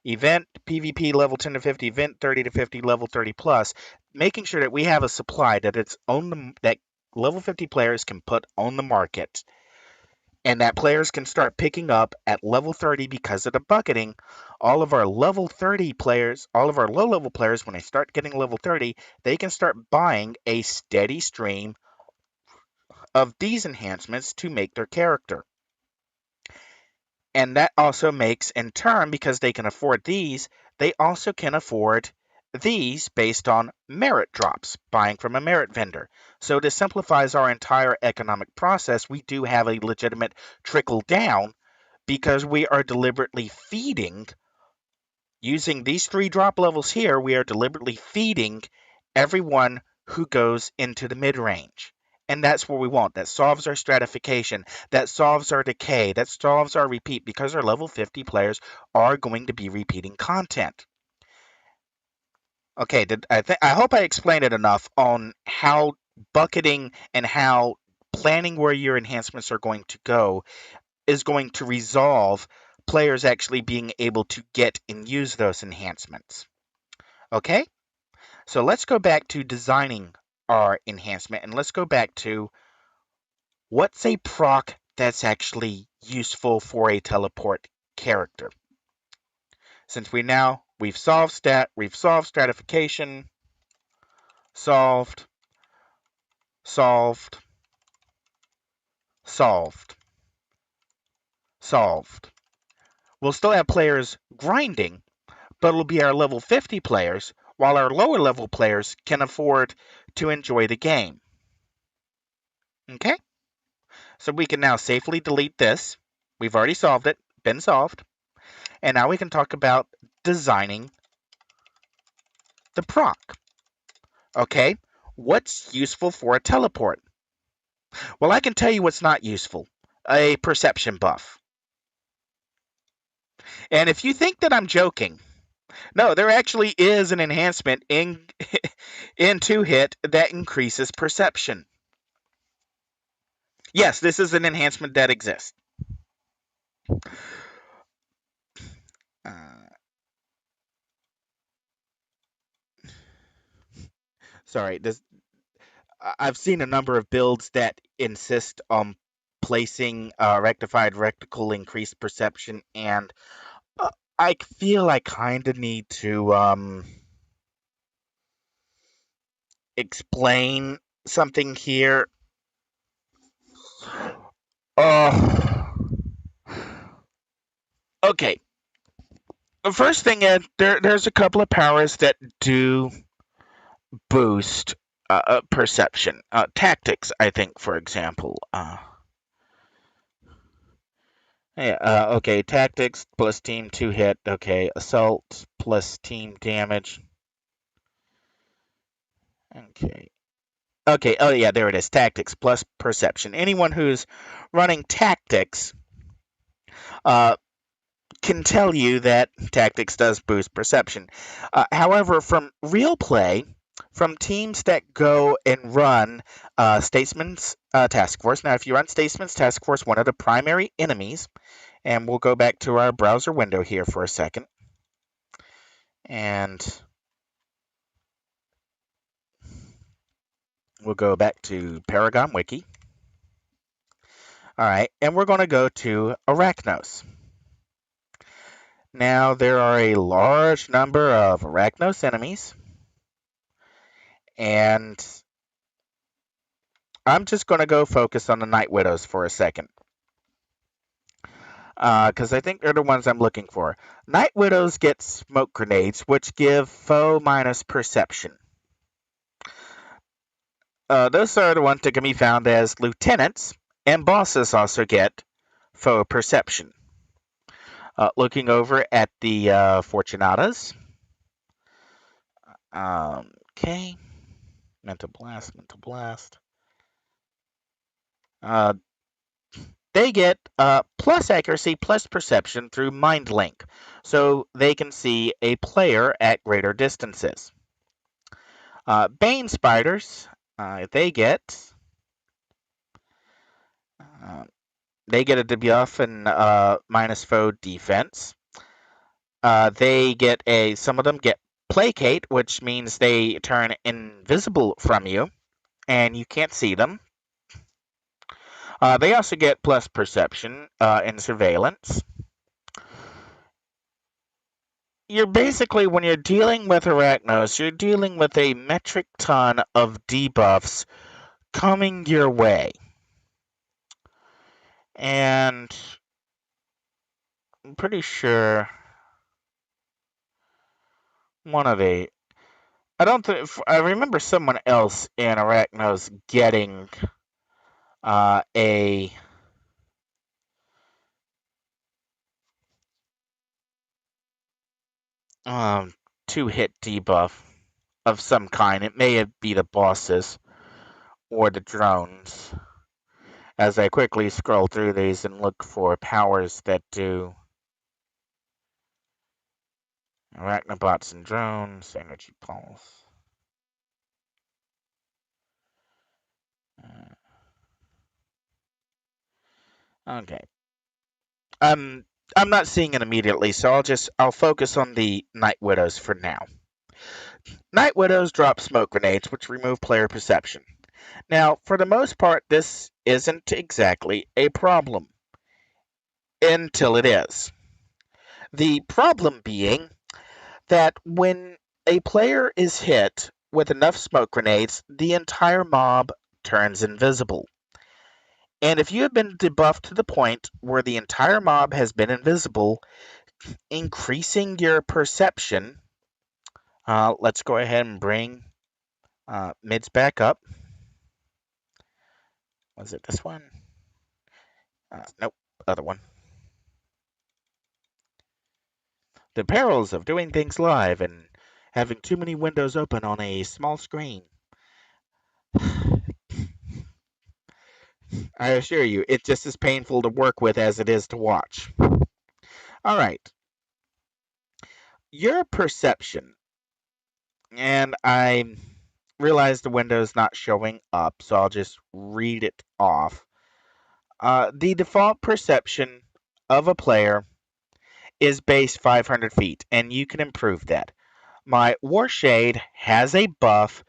event, PvP level 10 to 50, event 30 to 50, level 30 plus, making sure that we have a supply that it's on the that level 50 players can put on the market, and that players can start picking up at level 30 because of the bucketing. All of our level 30 players, all of our low level players, when they start getting level 30, they can start buying a steady stream of these enhancements to make their character. And that also makes, in turn, because they can afford these, they also can afford these based on merit drops, buying from a merit vendor. So this simplifies our entire economic process. We do have a legitimate trickle down because we are deliberately feeding, using these three drop levels here, we are deliberately feeding everyone who goes into the mid range. And that's what we want. That solves our stratification. That solves our decay. That solves our repeat, because our level 50 players are going to be repeating content. Okay, I hope I explained it enough on how bucketing and how planning where your enhancements are going to go is going to resolve players actually being able to get and use those enhancements. Okay, so let's go back to designing our enhancement, and let's go back to what's a proc that's actually useful for a teleport character. Since we've solved stratification, solved, solved, solved, solved. We'll still have players grinding, but it'll be our level 50 players, while our lower level players can afford to enjoy the game. Okay? So we can now safely delete this. We've already solved it, been solved. And now we can talk about designing the proc. Okay? What's useful for a teleport? Well, I can tell you what's not useful. A perception buff. And if you think that I'm joking, no, there actually is an enhancement in 2-hit that increases perception. Yes, this is an enhancement that exists. Uh, sorry, I've seen a number of builds that insist on placing rectified reticle increased perception, and uh, I feel I kind of need to explain something here. Uh, okay, the first thing is there's a couple of powers that do boost perception. Tactics, I think, for example. Yeah, okay, tactics plus team 2 hit. Okay, assault plus team damage. Okay. Okay, oh yeah, there it is. Tactics plus perception. Anyone who's running tactics uh, can tell you that tactics does boost perception. However, from real play, from teams that go and run Statesman's Task Force. Now, if you run Statesman's Task Force, one of the primary enemies, and we'll go back to our browser window here for a second, and we'll go back to Paragon Wiki. All right, and we're going to go to Arachnos. Now, there are a large number of Arachnos enemies, and I'm just going to go focus on the Night Widows for a second, because I think they're the ones I'm looking for. Night Widows get smoke grenades, which give foe minus perception. Those are the ones that can be found as lieutenants, and bosses also get foe perception. Looking over at the Fortunatas. Okay. Mental Blast, Mental Blast. They get plus accuracy plus perception through Mind Link, so they can see a player at greater distances. Bane Spiders, they get uh, a debuff and minus foe defense. Some of them get Placate, which means they turn invisible from you, and you can't see them. They also get plus perception and surveillance. You're basically, when you're dealing with Arachnos, you're dealing with a metric ton of debuffs coming your way. And I'm pretty sure one of the I don't think I remember someone else in Arachnos getting a 2-hit debuff of some kind. It may be the bosses or the drones. As I quickly scroll through these and look for powers that do Arachnobots and drones, energy pulse. Okay. Um, I'm not seeing it immediately, so I'll focus on the Night Widows for now. Night Widows drop smoke grenades, which remove player perception. Now, for the most part, this isn't exactly a problem until it is. The problem being that when a player is hit with enough smoke grenades, the entire mob turns invisible. And if you have been debuffed to the point where the entire mob has been invisible, increasing your perception, let's go ahead and bring mids back up. Was it this one? Nope, other one. The perils of doing things live and having too many windows open on a small screen. I assure you, it's just as painful to work with as it is to watch. All right. Your perception, and I realize the window's not showing up, so I'll just read it off. The default perception of a player is base 500 feet, and you can improve that. My Warshade has a buff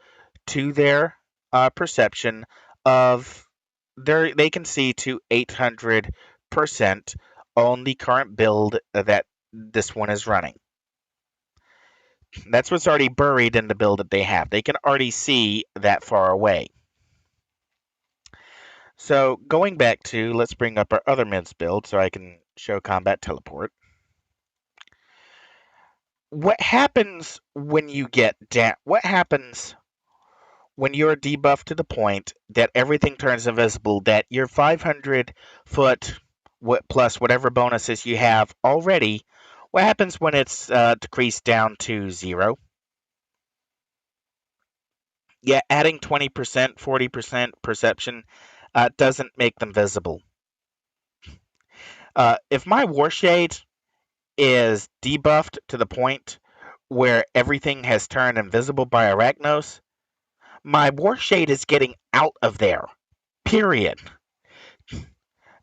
to their perception of they can see to 800% on the current build that this one is running. That's what's already buried in the build that they have. They can already see that far away. So going back to, let's bring up our other mids build so I can show combat teleport. What happens when you get down? What happens when you're debuffed to the point that everything turns invisible, that your 500-foot plus whatever bonuses you have already, what happens when it's decreased down to 0? Yeah, adding 20%, 40% perception doesn't make them visible. If my Warshade is debuffed to the point where everything has turned invisible by Arachnos, my Warshade is getting out of there. Period.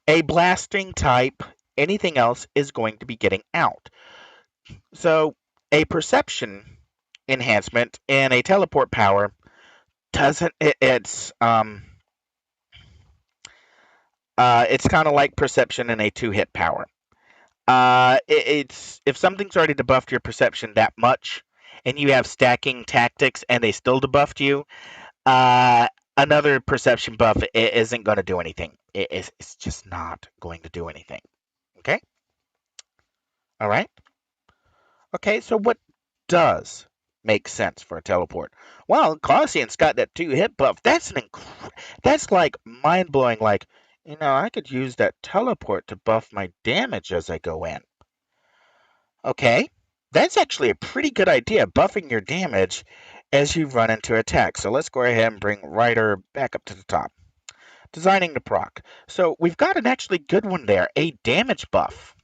A blasting type, anything else is going to be getting out. So a perception enhancement and a teleport power doesn't it's kind of like perception and a 2-hit power. It's if something's already debuffed your perception that much, and you have stacking tactics, and they still debuffed you, another perception buff isn't going to do anything. It's just not going to do anything. Okay. All right. Okay. So what does make sense for a teleport? Well, Cassian's got that 2-hit buff. That's like mind blowing. Like, I could use that teleport to buff my damage as I go in. Okay, that's actually a pretty good idea, buffing your damage as you run into attack. So let's go ahead and bring Ryder back up to the top. Designing the proc. So we've got an actually good one there, a damage buff.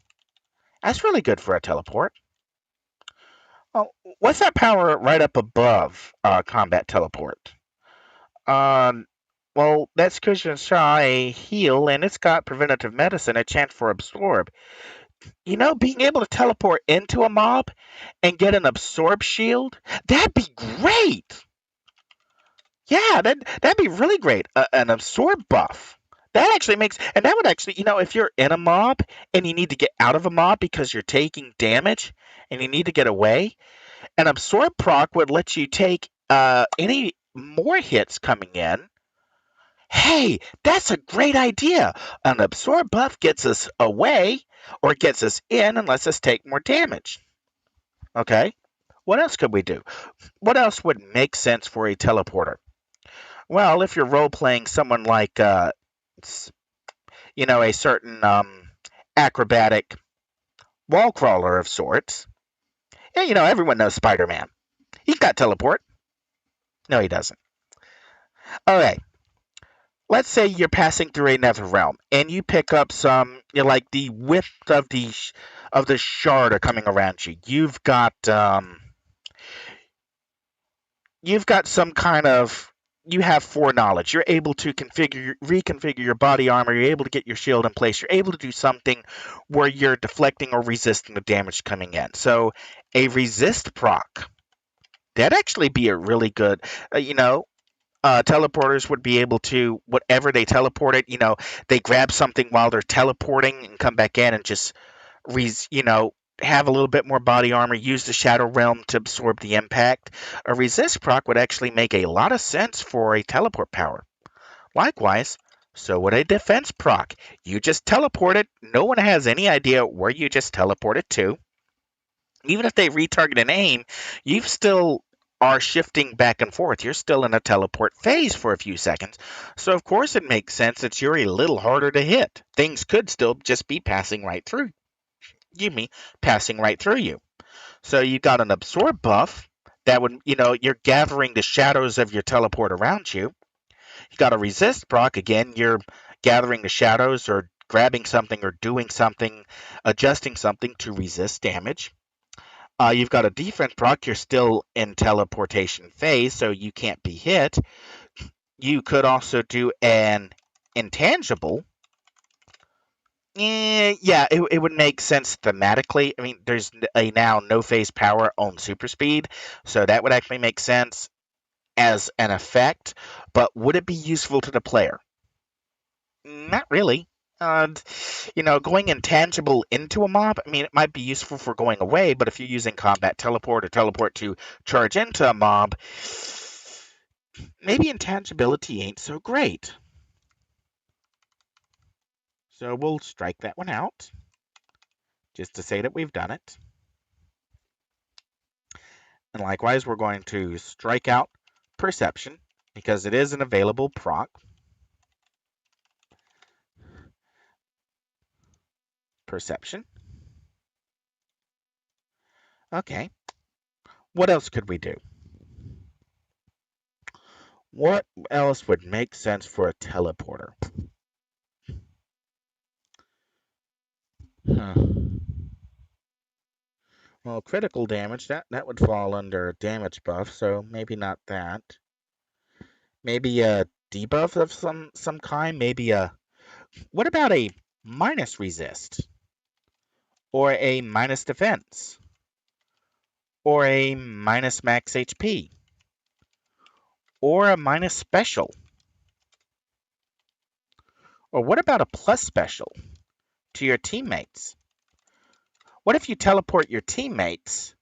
That's really good for a teleport. Oh, what's that power right up above combat teleport? Well, that's Cushion Shaw, a heal, and it's got preventative medicine, a chance for absorb. Being able to teleport into a mob and get an absorb shield, that'd be great. Yeah, that'd be really great. An absorb buff. That actually makes, and that would actually, if you're in a mob and you need to get out of a mob because you're taking damage and you need to get away, an absorb proc would let you take any more hits coming in. Hey, that's a great idea. An absorb buff gets us away or gets us in and lets us take more damage. Okay, what else could we do? What else would make sense for a teleporter? Well, if you're role playing someone like, a certain acrobatic wall crawler of sorts, yeah, everyone knows Spider-Man. He's got teleport. No, he doesn't. All right. Let's say you're passing through a nether realm and you pick up some, like the width of the shard are coming around you. You've got some kind of, you have foreknowledge. You're able to reconfigure your body armor. You're able to get your shield in place. You're able to do something where you're deflecting or resisting the damage coming in. So a resist proc, that'd actually be a really good, teleporters would be able to, whatever they teleported, they grab something while they're teleporting and come back in and just, have a little bit more body armor, use the Shadow Realm to absorb the impact. A resist proc would actually make a lot of sense for a teleport power. Likewise, so would a defense proc. You just teleport it. No one has any idea where you just teleported to. Even if they retarget and aim, you still are shifting back and forth. You're still in a teleport phase for a few seconds. So, of course, it makes sense that you're a little harder to hit. Things could still just be passing right through. Passing right through you. So you got an absorb buff that would, you're gathering the shadows of your teleport around you. You got a resist proc. Again, you're gathering the shadows or grabbing something or doing something, adjusting something to resist damage. You've got a defense proc. You're still in teleportation phase, so you can't be hit. You could also do an intangible. Yeah, it would make sense thematically. I mean, there's a now no phase power on super speed, so that would actually make sense as an effect. But would it be useful to the player? Not really. And going intangible into a mob, I mean, it might be useful for going away, but if you're using combat teleport or teleport to charge into a mob, maybe intangibility ain't so great. So we'll strike that one out, just to say that we've done it. And likewise, we're going to strike out perception, because it is an available proc. Perception. Okay. What else could we do? What else would make sense for a teleporter? Huh. Well, critical damage, that would fall under damage buff, so maybe not that. Maybe a debuff of some kind, maybe a what about a minus resist? Or a minus defense? Or a minus max HP? Or a minus special? Or what about a plus special to your teammates? What if you teleport your teammates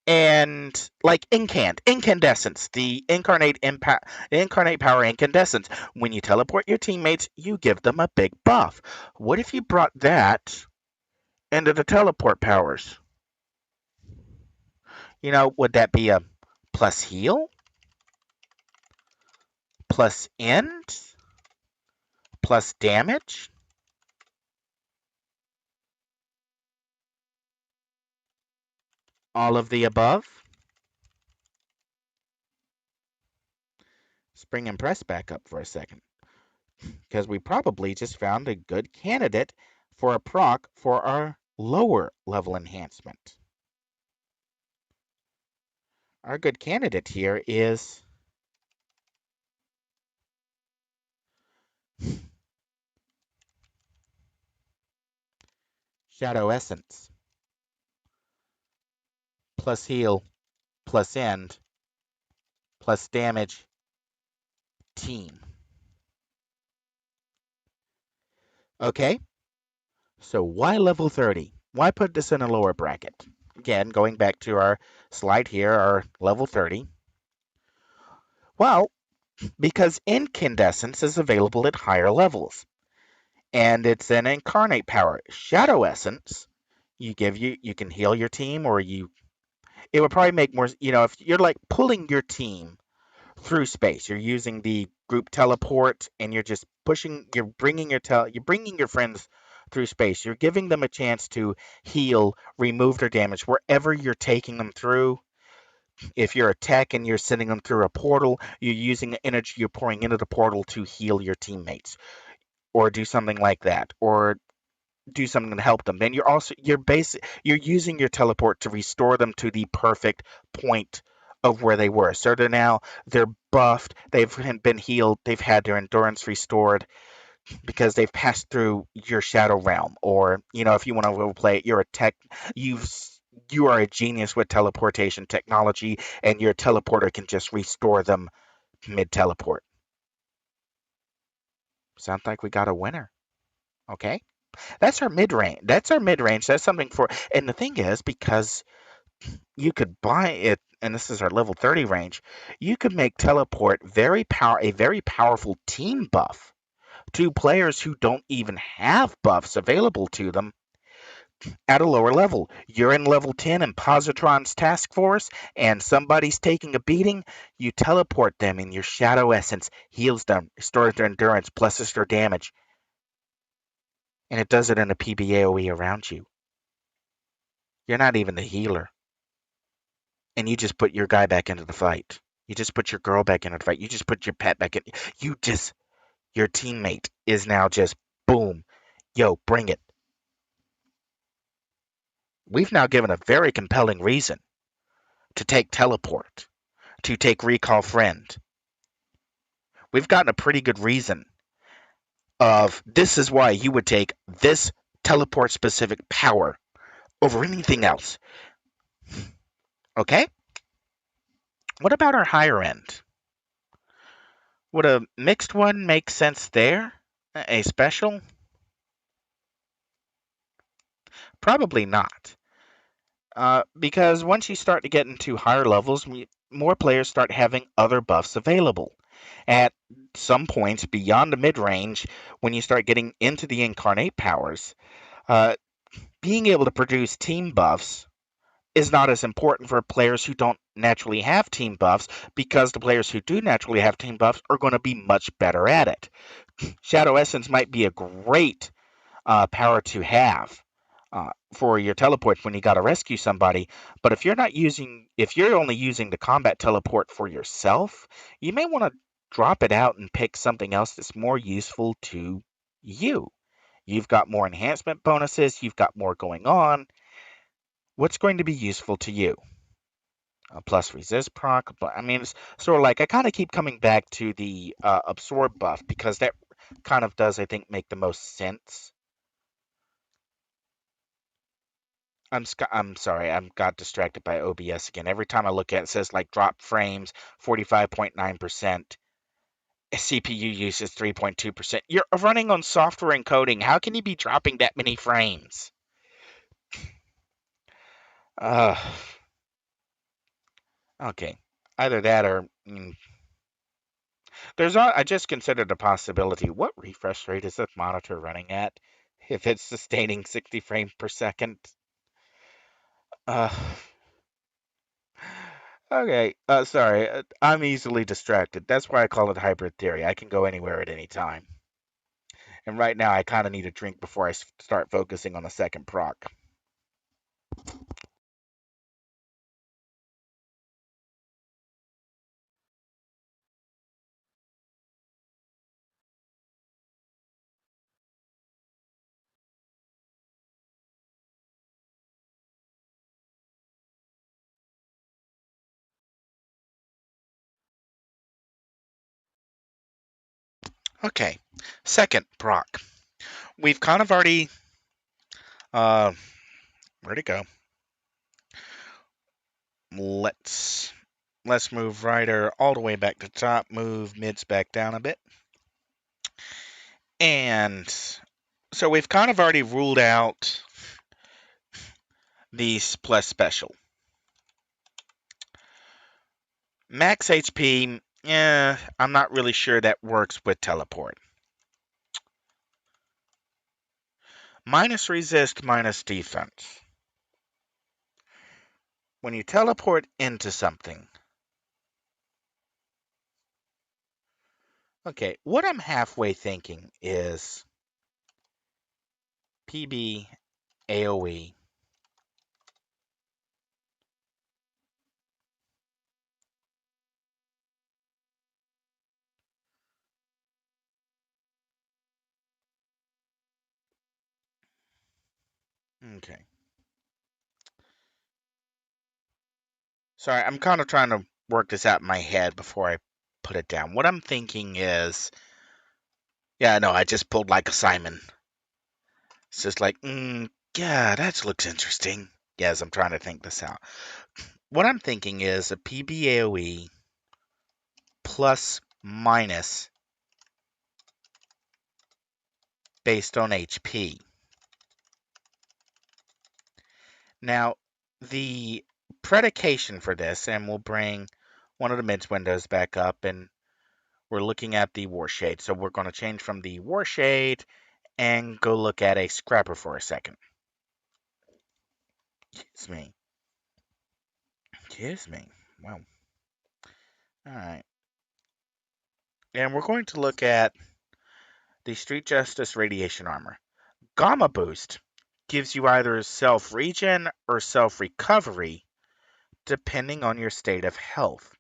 and like incandescence, the incarnate power incandescence. When you teleport your teammates, you give them a big buff. What if you brought that into the teleport powers? Would that be a plus heal, plus end, plus damage? All of the above? Spring and press back up for a second, because we probably just found a good candidate for a proc for our lower level enhancement. Our good candidate here is Shadow Essence, plus heal, plus end, plus damage, team. Okay, so why level 30? Why put this in a lower bracket? Again, going back to our slide here, our level 30. Well, because incandescence is available at higher levels, and it's an incarnate power. Shadow Essence, you can heal your team, or it would probably make more, if you're like pulling your team through space. You're using the group teleport, and you're bringing your friends through space. You're giving them a chance to heal, remove their damage wherever you're taking them through. If you're a tech and you're sending them through a portal, you're using the energy you're pouring into the portal to heal your teammates, or do something like that, or do something to help them. Then you're using your teleport to restore them to the perfect point of where they were. So they're buffed, they've been healed, they've had their endurance restored because they've passed through your shadow realm. Or if you want to overplay it, you are a genius with teleportation technology, and your teleporter can just restore them mid teleport. Sounds like we got a winner. Okay. That's our mid range. That's our mid range. That's something for. And the thing is, because you could buy it, and this is our level 30 range, you could make teleport a very powerful team buff to players who don't even have buffs available to them at a lower level. You're in level 10 in Positron's task force, and somebody's taking a beating. You teleport them, and your shadow essence heals them, restores their endurance, pluses their damage, and it does it in a PBAOE around you. You're not even the healer. And you just put your guy back into the fight. You just put your girl back into the fight. You just put your pet back in. Your teammate is now just boom. Yo, bring it. We've now given a very compelling reason to take teleport, to take recall friend. We've gotten a pretty good reason of this is why you would take this teleport specific power over anything else. Okay? What about our higher end? Would a mixed one make sense there? A special? Probably not. Because once you start to get into higher levels, more players start having other buffs available. At some points beyond the mid range, when you start getting into the incarnate powers, uh, being able to produce team buffs is not as important for players who don't naturally have team buffs because the players who do naturally have team buffs are going to be much better at it. Shadow Essence might be a great power to have for your teleport when you got to rescue somebody. But if you're only using the combat teleport for yourself, you may want to drop it out and pick something else that's more useful to you. You've got more enhancement bonuses, you've got more going on. What's going to be useful to you? Plus resist proc, but I mean, it's sort of like I kind of keep coming back to the absorb buff because that kind of does, I think, make the most sense. I'm sorry, I got distracted by OBS again. Every time I look at it, it says like drop frames 45.9%. CPU use is 3.2%. You're running on software encoding. How can you be dropping that many frames? Uh, okay. Either that or I just considered a possibility. What refresh rate is this monitor running at? If it's sustaining 60 frames per second. Uh, okay. Sorry. I'm easily distracted. That's why I call it hybrid theory. I can go anywhere at any time. And right now, I kind of need a drink before I start focusing on the second proc. Okay. Second proc. We've kind of already. Uh, where'd it go? Let's let's move Ryder all the way back to the top. Move mids back down a bit. And so we've kind of already ruled out the plus special. Max HP, I'm not really sure that works with teleport. Minus resist, minus defense. When you teleport into something. Okay, what I'm halfway thinking is PB AoE. Okay. Sorry, I'm kind of trying to work this out in my head before I put it down. What I'm thinking is, yeah, no, I just pulled like a Simon. It's just like, yeah, that looks interesting. Yes, I'm trying to think this out. What I'm thinking is a PBAOE plus minus based on HP. Now, the predication for this, and we'll bring one of the mids windows back up, and we're looking at the War Shade. So we're going to change from the War Shade and go look at a Scrapper for a second. Excuse me. Excuse me. Wow. All right. And we're going to look at the Street Justice Radiation Armor. Gamma Boost gives you either self regen or self recovery, depending on your state of health.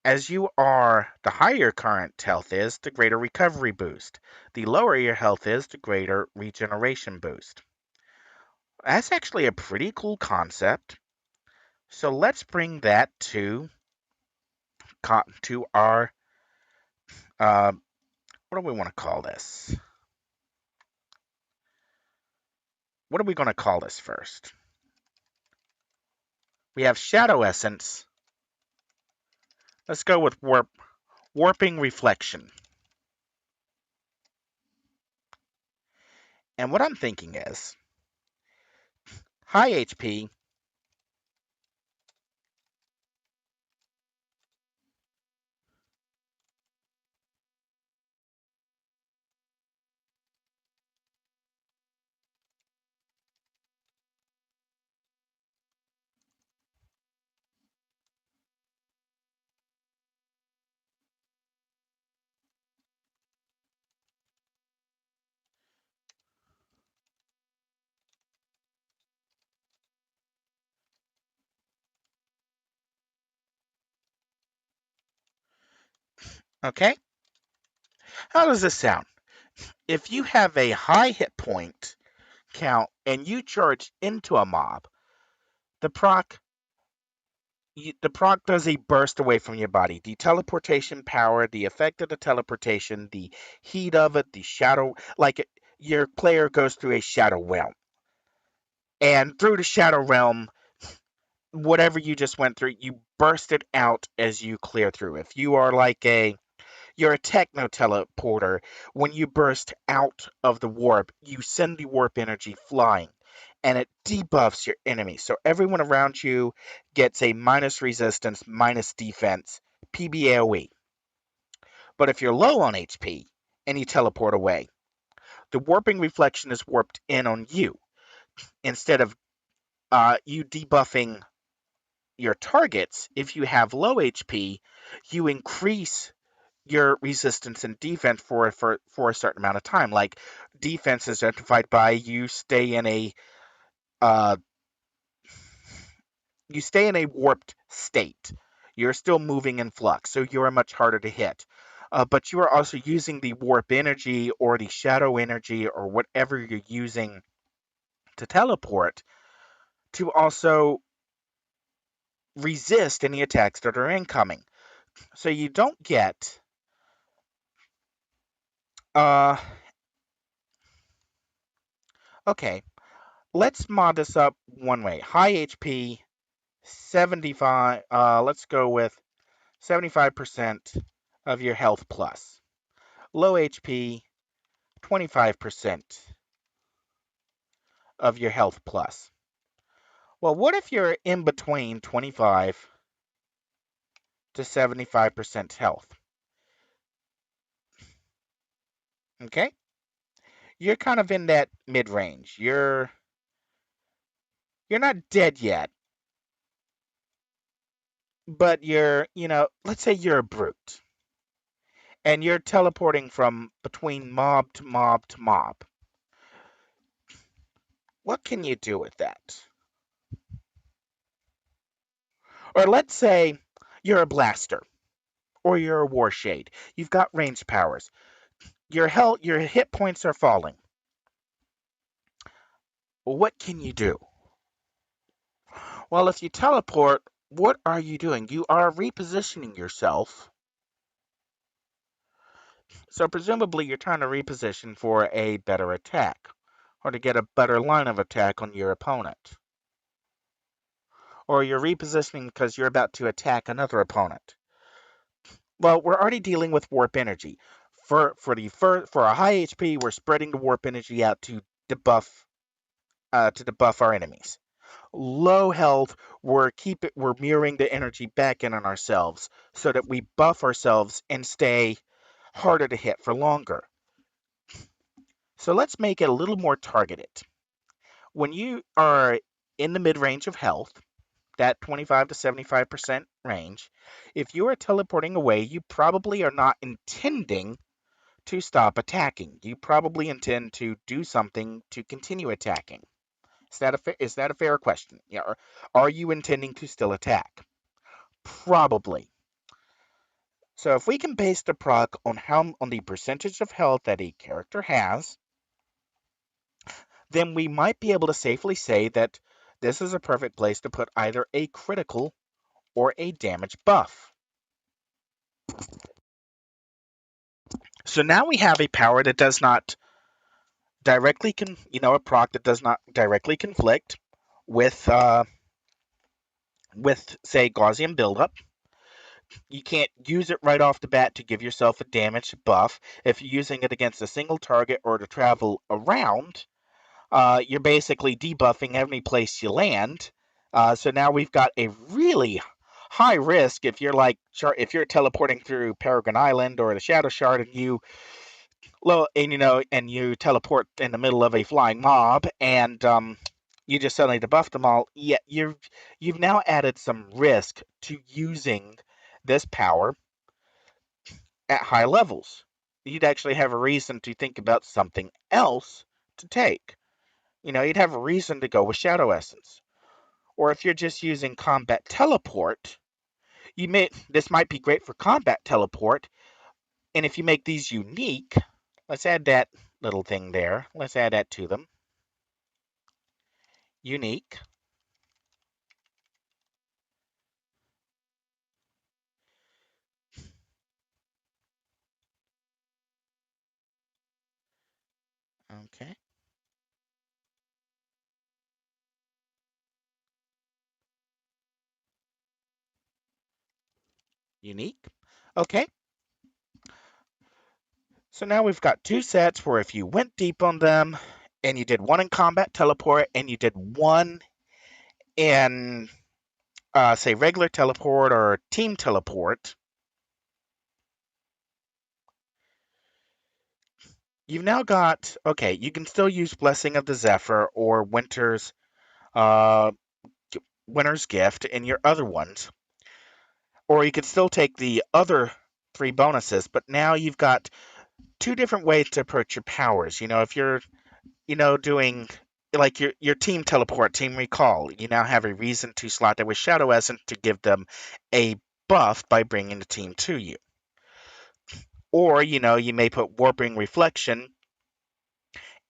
As you are, the higher your current health is, the greater recovery boost. The lower your health is, the greater regeneration boost. That's actually a pretty cool concept. So let's bring that to our, uh, what do we want to call this? What are we going to call this first? We have Shadow Essence. Let's go with Warping Reflection. And what I'm thinking is high HP. Okay? How does this sound? If you have a high hit point count and you charge into a mob, the proc the proc does a burst away from your body. The teleportation power, the effect of the teleportation, the heat of it, the shadow, your player goes through a shadow realm. And through the shadow realm, whatever you just went through, you burst it out as you clear through. If you are you're a techno teleporter, when you burst out of the warp, you send the warp energy flying and it debuffs your enemy. So everyone around you gets a minus resistance, minus defense, PBAOE. But if you're low on HP and you teleport away, the warping reflection is warped in on you. Instead of you debuffing your targets, if you have low HP, you increase your resistance and defense for a certain amount of time. Like defense is identified by uh, you stay in a warped state. You're still moving in flux, so you're much harder to hit. But you are also using the warp energy or the shadow energy or whatever you're using to teleport to also resist any attacks that are incoming. So you don't get uh okay, let's mod this up one way. High HP 75 let's go with 75% of your health plus. Low HP 25% of your health plus. Well, what if you're in between 25 to 75% health? Okay? You're kind of in that mid-range. You're not dead yet, but let's say you're a brute and you're teleporting from between mob to mob to mob. What can you do with that? Or let's say you're a blaster or you're a war shade. You've got range powers. Your hit points are falling. Well, what can you do? Well, if you teleport, what are you doing? You are repositioning yourself. So presumably you're trying to reposition for a better attack or to get a better line of attack on your opponent. Or you're repositioning because you're about to attack another opponent. Well, we're already dealing with warp energy. For a high HP, we're spreading the warp energy out to debuff our enemies. Low health, we're mirroring the energy back in on ourselves so that we buff ourselves and stay harder to hit for longer. So let's make it a little more targeted. When you are in the mid range of health, that 25 to 75% range, if you are teleporting away, you probably are not intending to stop attacking. You probably intend to do something to continue attacking. Is that a fair question? Yeah, or are you intending to still attack? Probably. So if we can base the proc on the percentage of health that a character has, then we might be able to safely say that this is a perfect place to put either a critical or a damage buff. So now we have a power that does not a proc that does not directly conflict with say Gaussian buildup. You can't use it right off the bat to give yourself a damage buff. If you're using it against a single target or to travel around, you're basically debuffing every place you land. So now we've got a really high risk if you're teleporting through Paragon Island or the Shadow Shard and you teleport in the middle of a flying mob and you just suddenly debuff them all. Yeah, you've now added some risk to using this power at high levels. You'd actually have a reason to think about something else to take. You'd have a reason to go with Shadow Essence. Or if you're just using combat teleport, this might be great for combat teleport. And if you make these unique, let's add that little thing there. Let's add that to them. Unique. Okay. Unique. Okay. So now we've got two sets where if you went deep on them and you did one in combat teleport and you did one in say regular teleport or team teleport, you've now got okay. You can still use Blessing of the Zephyr or uh, Winter's Gift in your other ones, or you could still take the other three bonuses. But now you've got two different ways to approach your powers. If you're doing like your team teleport, team recall, you now have a reason to slot that with Shadow Essence to give them a buff by bringing the team to you. Or, you may put Warping Reflection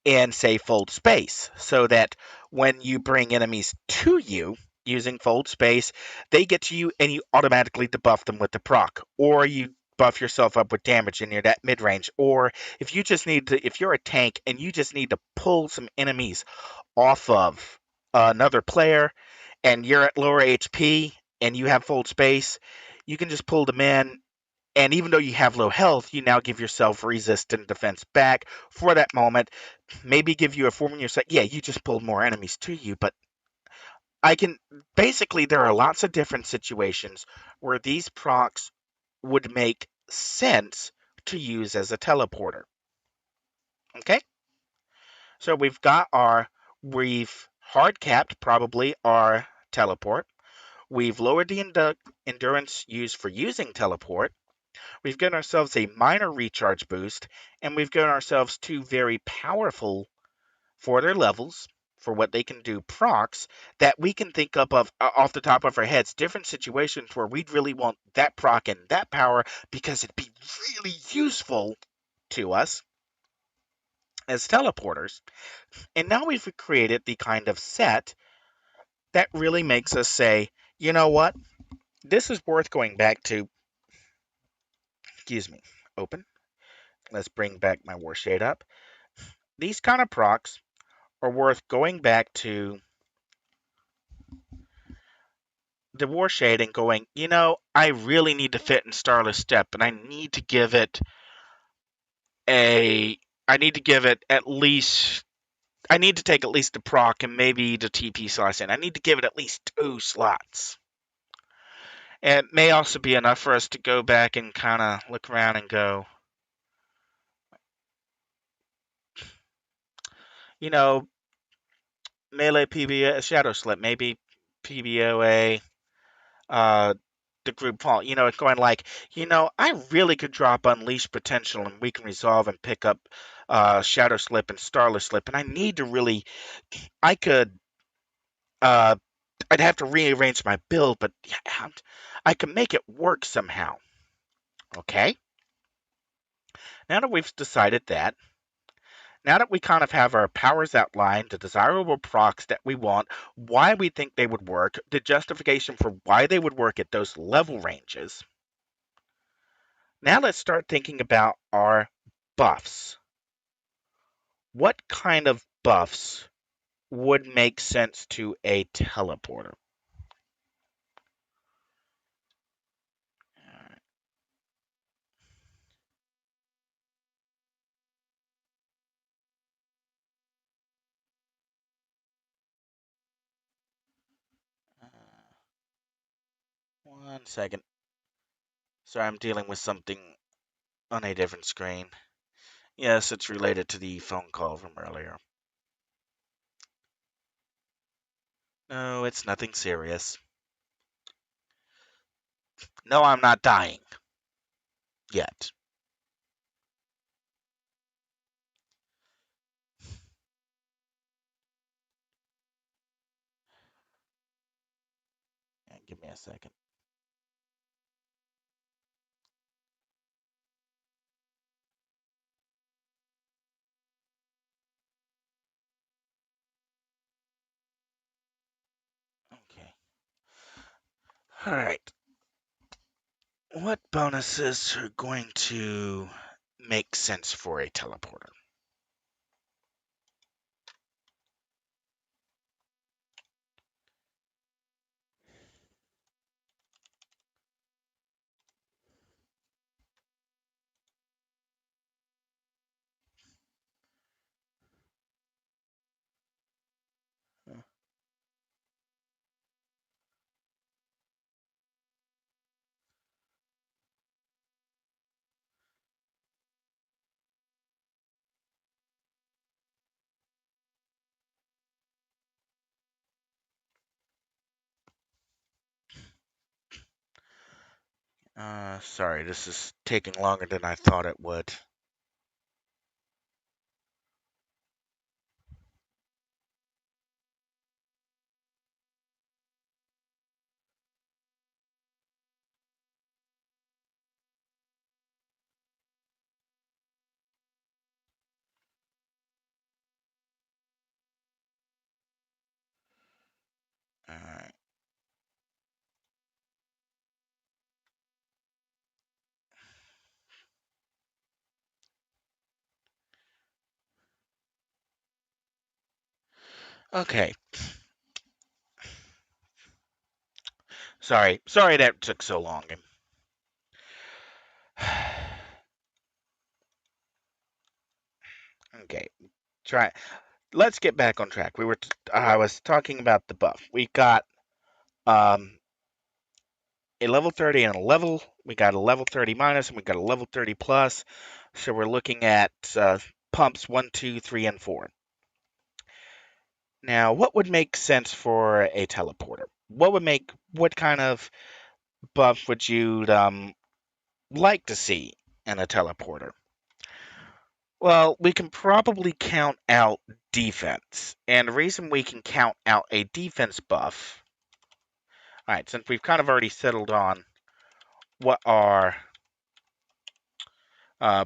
in, say, Fold Space, so that when you bring enemies to you using Fold Space, they get to you and you automatically debuff them with the proc. Or you buff yourself up with damage and you're that mid range. Or if you're a tank and you just need to pull some enemies off of another player and you're at lower HP and you have Fold Space, you can just pull them in. And even though you have low health, you now give yourself resistant defense back for that moment. Maybe give you a form in your set. Yeah, you just pulled more enemies to you, but there are lots of different situations where these procs would make sense to use as a teleporter. Okay? So we've hard capped probably our teleport. We've lowered the endurance used for using teleport. We've given ourselves a minor recharge boost, and we've given ourselves two very powerful for their levels, for what they can do procs, that we can think up of off the top of our heads, different situations where we'd really want that proc and that power because it'd be really useful to us as teleporters. And now we've created the kind of set that really makes us say, you know what? This is worth going back to. Excuse me. Open. Let's bring back my war shade up. These kind of procs are worth going back to the war shade and going, I really need to fit in Starless Step, and a, I need to give it at least, I need to take at least the proc and maybe the TP slots in. I need to give it at least 2 slots. And it may also be enough for us to go back and kind of look around and go, you know, melee PBA, Shadow Slip, maybe PBOA, uh, the group fall, it's going like, I really could drop Unleash Potential and we can resolve and pick up Shadow Slip and Starless Slip, and I could, uh, I'd have to rearrange my build, but yeah, I can make it work somehow. Okay? Now that we've decided that, now that we kind of have our powers outlined, the desirable procs that we want, why we think they would work, the justification for why they would work at those level ranges, Now let's start thinking about our buffs. What kind of buffs would make sense to a teleporter? 1 second. Sorry, I'm dealing with something on a different screen. Yes, it's related to the phone call from earlier. No, it's nothing serious. No, I'm not dying. Yet. Yeah, give me a second. Okay. Alright. What bonuses are going to make sense for a teleporter? Sorry, this is taking longer than I thought it would. Alright. Okay. Sorry that took so long. Okay. Try. Let's get back on track. I was talking about the buff. We got um a level 30 and a level. We got a level 30 minus and we got a level 30 plus. So we're looking at pumps 1, 2, 3, and 4. Now, what would make sense for a teleporter? What kind of buff would you like to see in a teleporter? Well, we can probably count out defense. And the reason we can count out a defense buff, all right, since we've kind of already settled on what our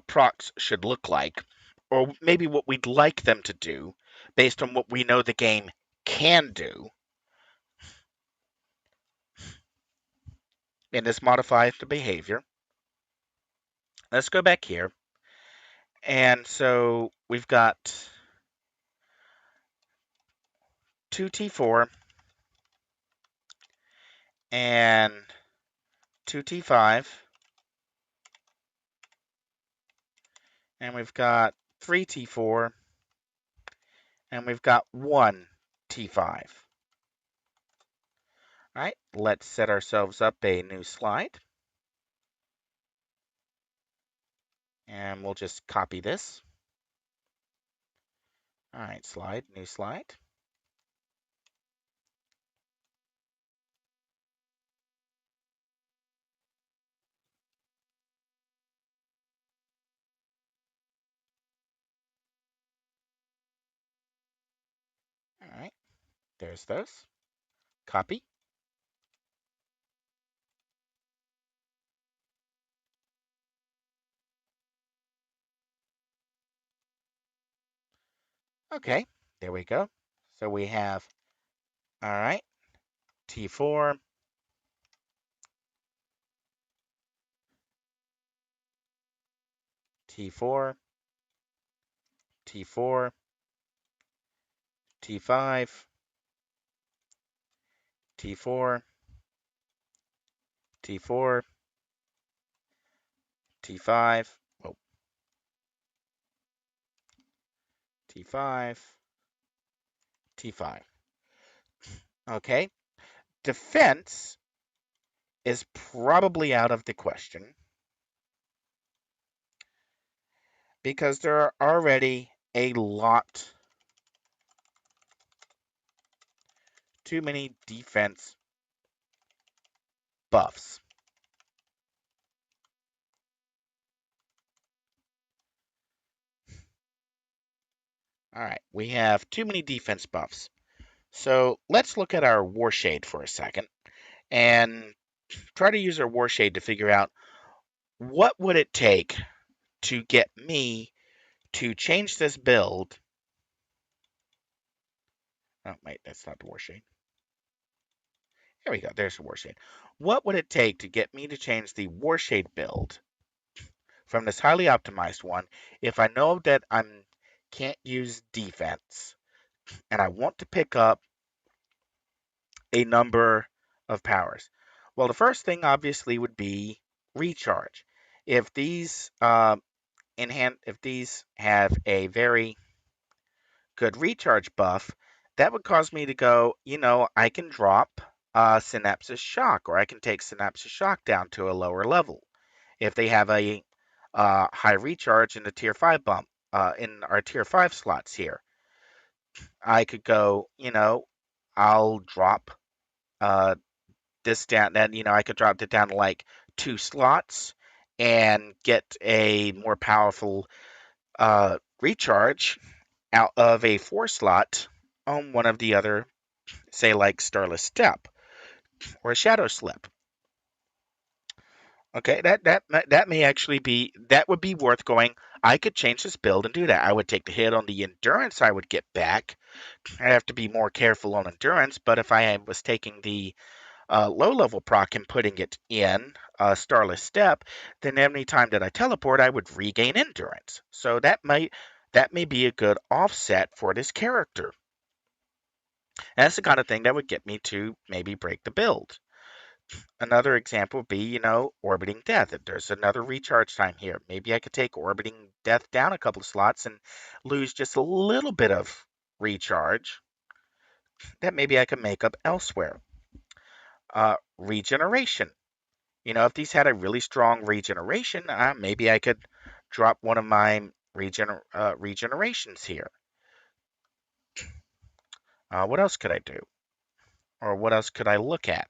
procs should look like, or maybe what we'd like them to do based on what we know the game can do, and this modifies the behavior. Let's go back here. And so we've got 2T4 and 2T5, and we've got 3T4, and we've got 1T5. All right, let's set ourselves up a new slide. And we'll just copy this. All right, new slide. All right, there's those. Copy. Okay, there we go. So we have, all right, T4, T4, T4, T5, T4, T4, T5, oh, T5, T5. Okay, defense is probably out of the question because there are already a lot too many defense buffs. All right, we have too many defense buffs. So let's look at our War Shade for a second and try to use our War Shade to figure out what would it take to get me to change this build. Oh, wait, that's not the War Shade. There we go. There's the War Shade. What would it take to get me to change the War Shade build from this highly optimized one if I know that I can't use defense and I want to pick up a number of powers? Well, the first thing obviously would be recharge. If these if these have a very good recharge buff, that would cause me to go, I can drop Synapses Shock, or I can take Synapses Shock down to a lower level. If they have a high recharge in the tier 5 bump, in our tier 5 slots here, I could go, I'll drop this down, then, I could drop it down to like 2 slots and get a more powerful recharge out of a 4 slot on one of the other, say like Starless Step or Shadow Slip. Okay, that may actually be, that would be worth going. I could change this build and do that. I would take the hit on the endurance I would get back. I have to be more careful on endurance, but if I was taking the low level proc and putting it in Starless Step, then every time that I teleport, I would regain endurance. So that may be a good offset for this character. And that's the kind of thing that would get me to maybe break the build. Another example would be, orbiting death. If there's another recharge time here, maybe I could take orbiting death down a couple of slots and lose just a little bit of recharge that maybe I could make up elsewhere. Regeneration. If these had a really strong regeneration, maybe I could drop one of my regenerations here. What else could I do? Or what else could I look at?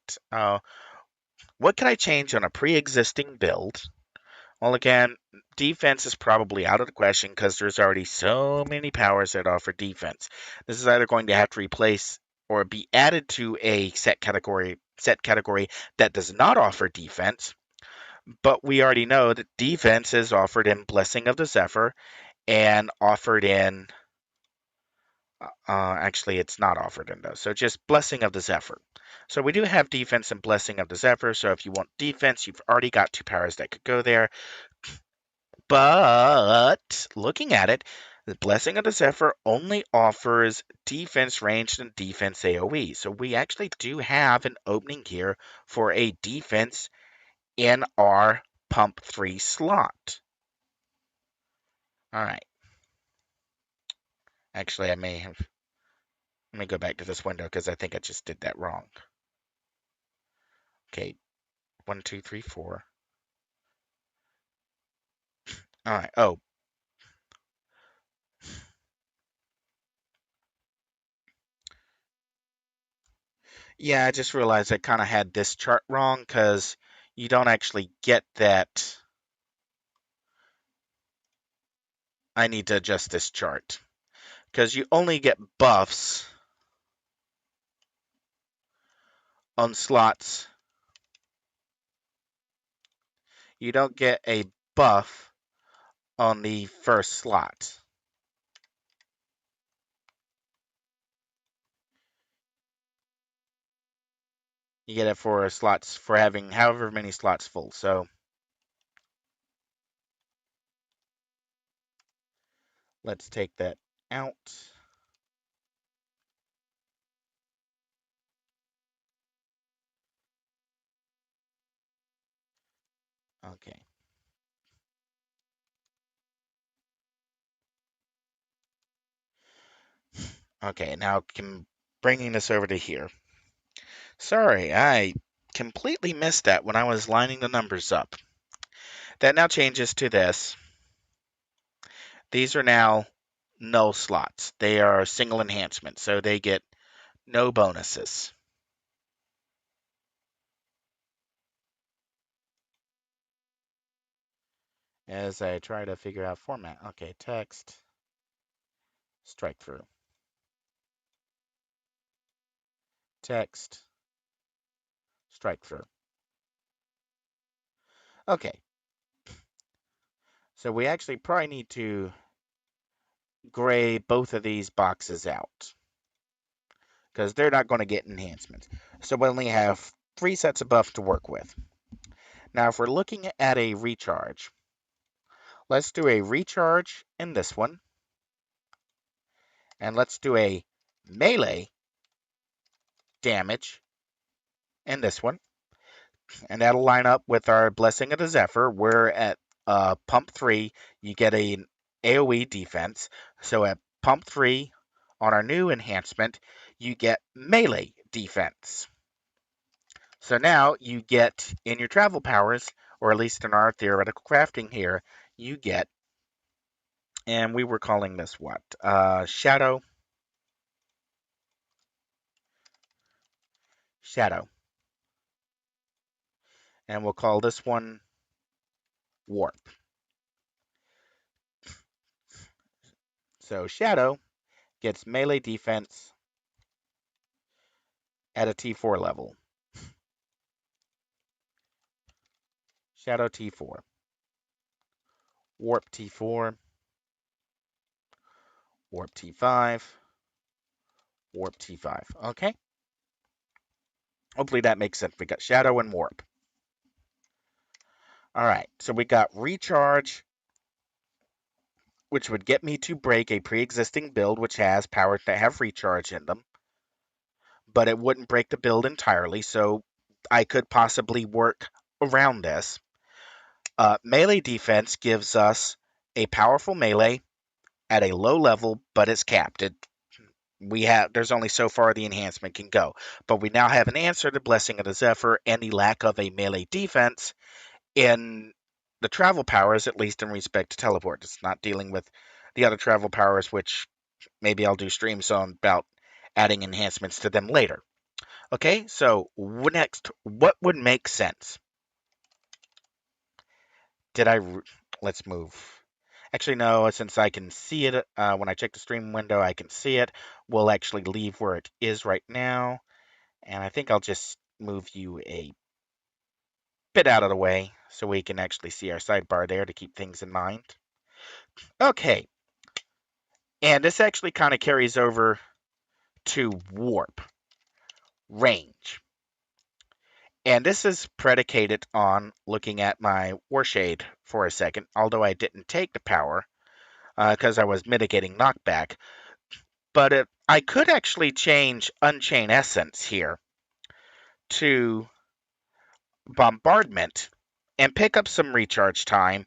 What could I change on a pre-existing build? Well, again, defense is probably out of the question because there's already so many powers that offer defense. This is either going to have to replace or be added to a set category that does not offer defense. But we already know that defense is offered in Blessing of the Zephyr and offered in. Actually, it's not offered in those. So just Blessing of the Zephyr. So we do have defense and Blessing of the Zephyr. So if you want defense, you've already got 2 powers that could go there. But looking at it, the Blessing of the Zephyr only offers defense ranged and defense AoE. So we actually do have an opening here for a defense in our Pump 3 slot. All right. Actually, let me go back to this window because I think I just did that wrong. Okay, 1, 2, 3, 4. All right. Oh, yeah, I just realized I kind of had this chart wrong because you don't actually get that. I need to adjust this chart because you only get buffs on slots. You don't get a buff on the first slot. You get it for slots for having however many slots full. So Let's take that out. Okay. Okay, now bringing this over to here. Sorry, I completely missed that when I was lining the numbers up. That now changes to this. These are now null slots. They are single enhancements, so they get no bonuses. As I try to figure out format. Okay, text, strike through. Text, strike through. Okay, so we actually probably need to gray both of these boxes out because they're not going to get enhancements. So we only have 3 sets of buffs to work with. Now, if we're looking at a recharge, let's do a recharge in this one, and let's do a melee damage in this one, and that'll line up with our Blessing of the Zephyr. We're at pump 3, you get an AoE defense. So at pump 3 on our new enhancement, you get melee defense. So now you get in your travel powers, or at least in our theoretical crafting here, you get, and we were calling this what? Shadow. Shadow. And we'll call this one Warp. So Shadow gets melee defense at a T4 level. Shadow T4. Warp T4. Warp T5. Warp T5. Okay? Hopefully that makes sense. We got Shadow and Warp. Alright, so we got Recharge, which would get me to break a pre-existing build which has powers that have Recharge in them. But it wouldn't break the build entirely, so I could possibly work around this. Melee defense gives us a powerful melee at a low level, but it's capped. There's only so far the enhancement can go, but we now have an answer to Blessing of the Zephyr and the lack of a melee defense in the travel powers, at least in respect to teleport. It's not dealing with the other travel powers, which maybe I'll do streams on about adding enhancements to them later. Okay, so next, what would make sense? Let's move. Actually, no, since I can see it, when I check the stream window, I can see it. We'll actually leave where it is right now. And I think I'll just move you a bit out of the way so we can actually see our sidebar there to keep things in mind. Okay. And this actually kind of carries over to warp range. And this is predicated on looking at my Warshade for a second, although I didn't take the power because I was mitigating knockback. But I could actually change Unchain Essence here to Bombardment and pick up some recharge time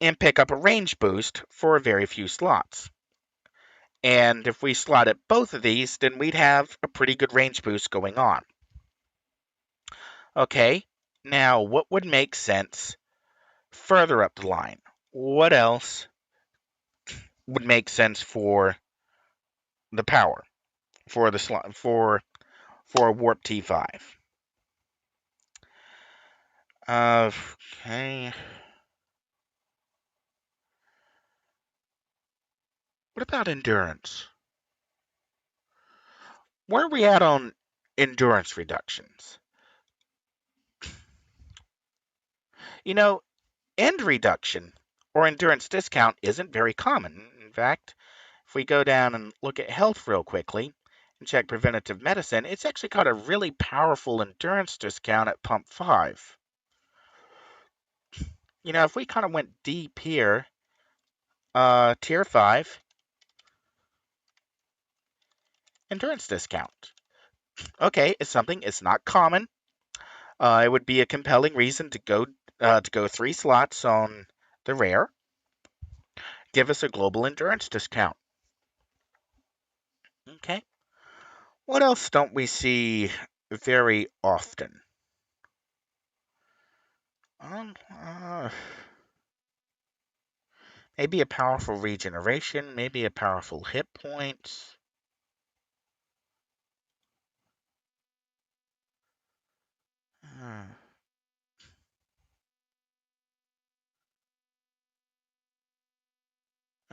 and pick up a range boost for very few slots. And if we slotted both of these, then we'd have a pretty good range boost going on. Okay, now what would make sense further up the line? What else would make sense for the power for the slot for Warp T5? Okay. What about endurance? Where are we at on endurance reductions? You know, end reduction or endurance discount isn't very common. In fact, if we go down and look at health real quickly and check preventative medicine, it's actually got a really powerful endurance discount at pump 5. You know, if we kind of went deep here, Tier 5 endurance discount. Okay, it's something. It's not common. It would be a compelling reason to go 3 slots on the rare. Give us a global endurance discount. Okay. What else don't we see very often? Um, uh, Maybe a powerful regeneration. Maybe a powerful hit points.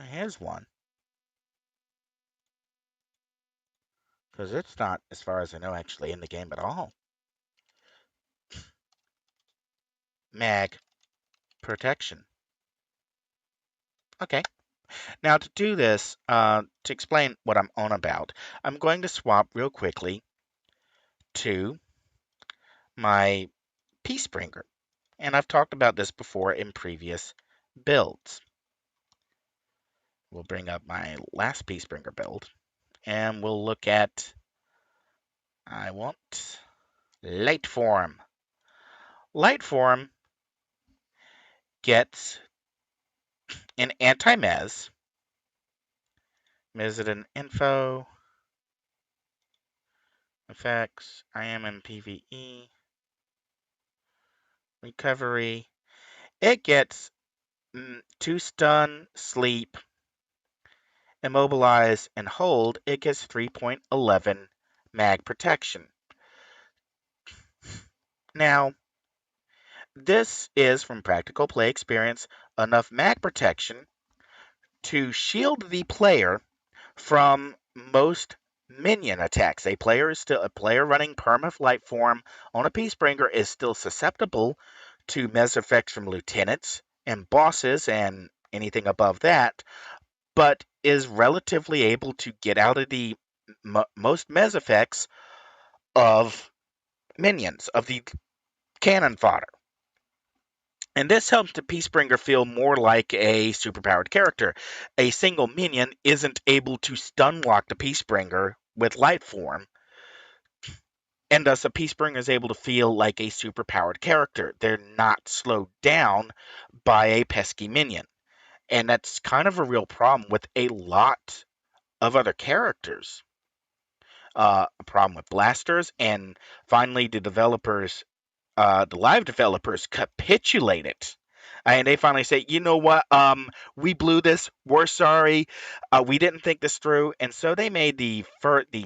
Here's one. Because it's not, as far as I know, actually in the game at all. Mag protection. Okay. Now to do this, to explain what I'm on about, I'm going to swap real quickly to my Peacebringer. And I've talked about this before in previous builds. We'll bring up my last Peacebringer build, and we'll look at, I want Light Form. Light Form gets an anti-mez. Is it an info? Effects. I am in PvE. Recovery. It gets 2 stun, sleep, immobilize, and hold. It gets 3.11 mag protection. Now, this is, from practical play experience, enough mag protection to shield the player from most minion attacks. A player running perma light form on a Peacebringer is still susceptible to mez effects from lieutenants and bosses and anything above that, but is relatively able to get out of the most mez effects of minions, of the cannon fodder. And this helps the Peacebringer feel more like a superpowered character. A single minion isn't able to stun lock the Peacebringer with light form, and thus a Peacebringer is able to feel like a superpowered character. They're not slowed down by a pesky minion. And that's kind of a real problem with a lot of other characters. A problem with blasters, and finally the live developers capitulated. And they finally say, you know what? We blew this. We're sorry. We didn't think this through. And so they made the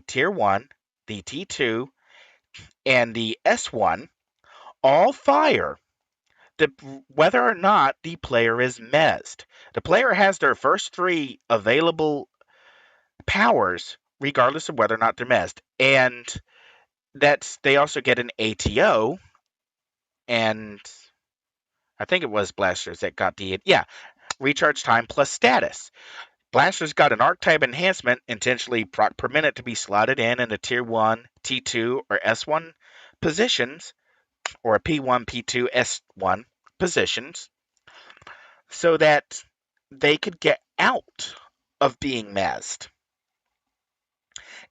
tier 1, the T2, and the S1 all fire whether or not the player is mezzed. The player has their first 3 available powers regardless of whether or not they're mezzed. And they also get an ATO, and I think it was Blasters that got recharge time plus status. Blasters got an archetype enhancement, intentionally proc per minute, to be slotted in the tier 1, T2, or S1 positions, or a P1, P2, S1 positions, so that they could get out of being mezzed.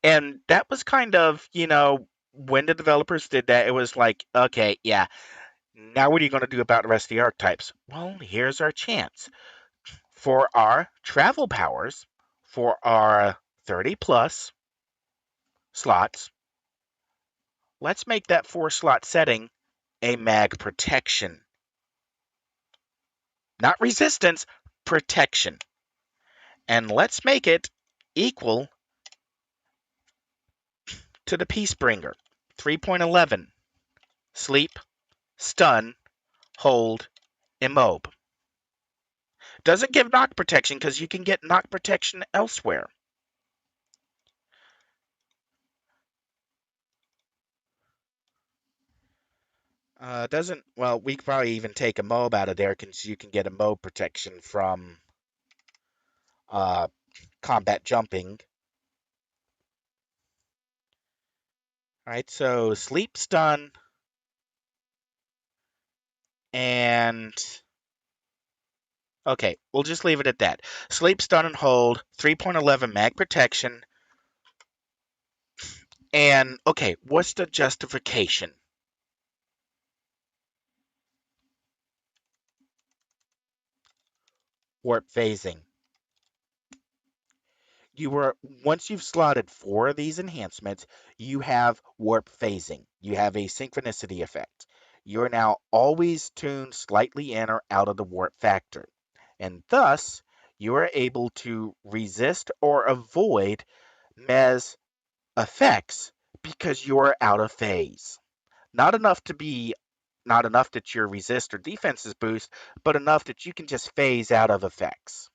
And that was kind of, when the developers did that, it was like, okay, yeah, now what are you going to do about the rest of the archetypes? Well, here's our chance. For our travel powers, for our 30 plus slots, let's make that 4-slot setting a mag protection. Not resistance, protection. And let's make it equal to the Peacebringer. 3.11. Sleep, stun, hold, immob. Doesn't give knock protection because you can get knock protection elsewhere. Doesn't, well, we could probably even take a mob out of there because you can get a mob protection from uh, combat jumping. Alright, so sleep, stun, and Okay, we'll just leave it at that. Sleep, stun, and hold, 3.11 mag protection. And, okay, what's the justification? Warp phasing. You were Once you've slotted 4 of these enhancements, you have warp phasing. You have a synchronicity effect. You're now always tuned slightly in or out of the warp factor, and thus you are able to resist or avoid Mez effects because you're out of phase. Not enough to be Not enough that your resist or defenses boost, but enough that you can just phase out of effects.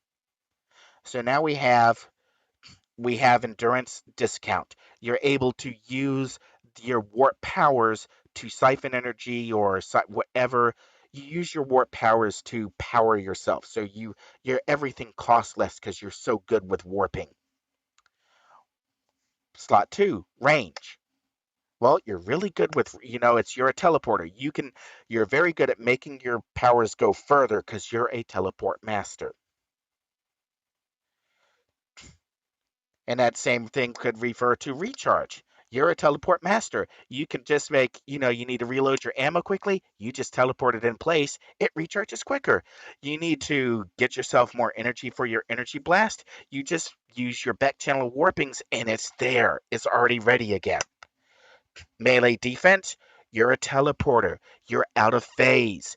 So now we have endurance discount. You're able to use your warp powers to siphon energy or whatever. You use your warp powers to power yourself. So your everything costs less because you're so good with warping. Slot 2, range. Well, you're really good with, you're a teleporter. You're very good at making your powers go further because you're a teleport master. And that same thing could refer to recharge. You're a teleport master. You can just you need to reload your ammo quickly. You just teleport it in place. It recharges quicker. You need to get yourself more energy for your energy blast. You just use your back channel warpings and it's there. It's already ready again. Melee defense, you're a teleporter. You're out of phase.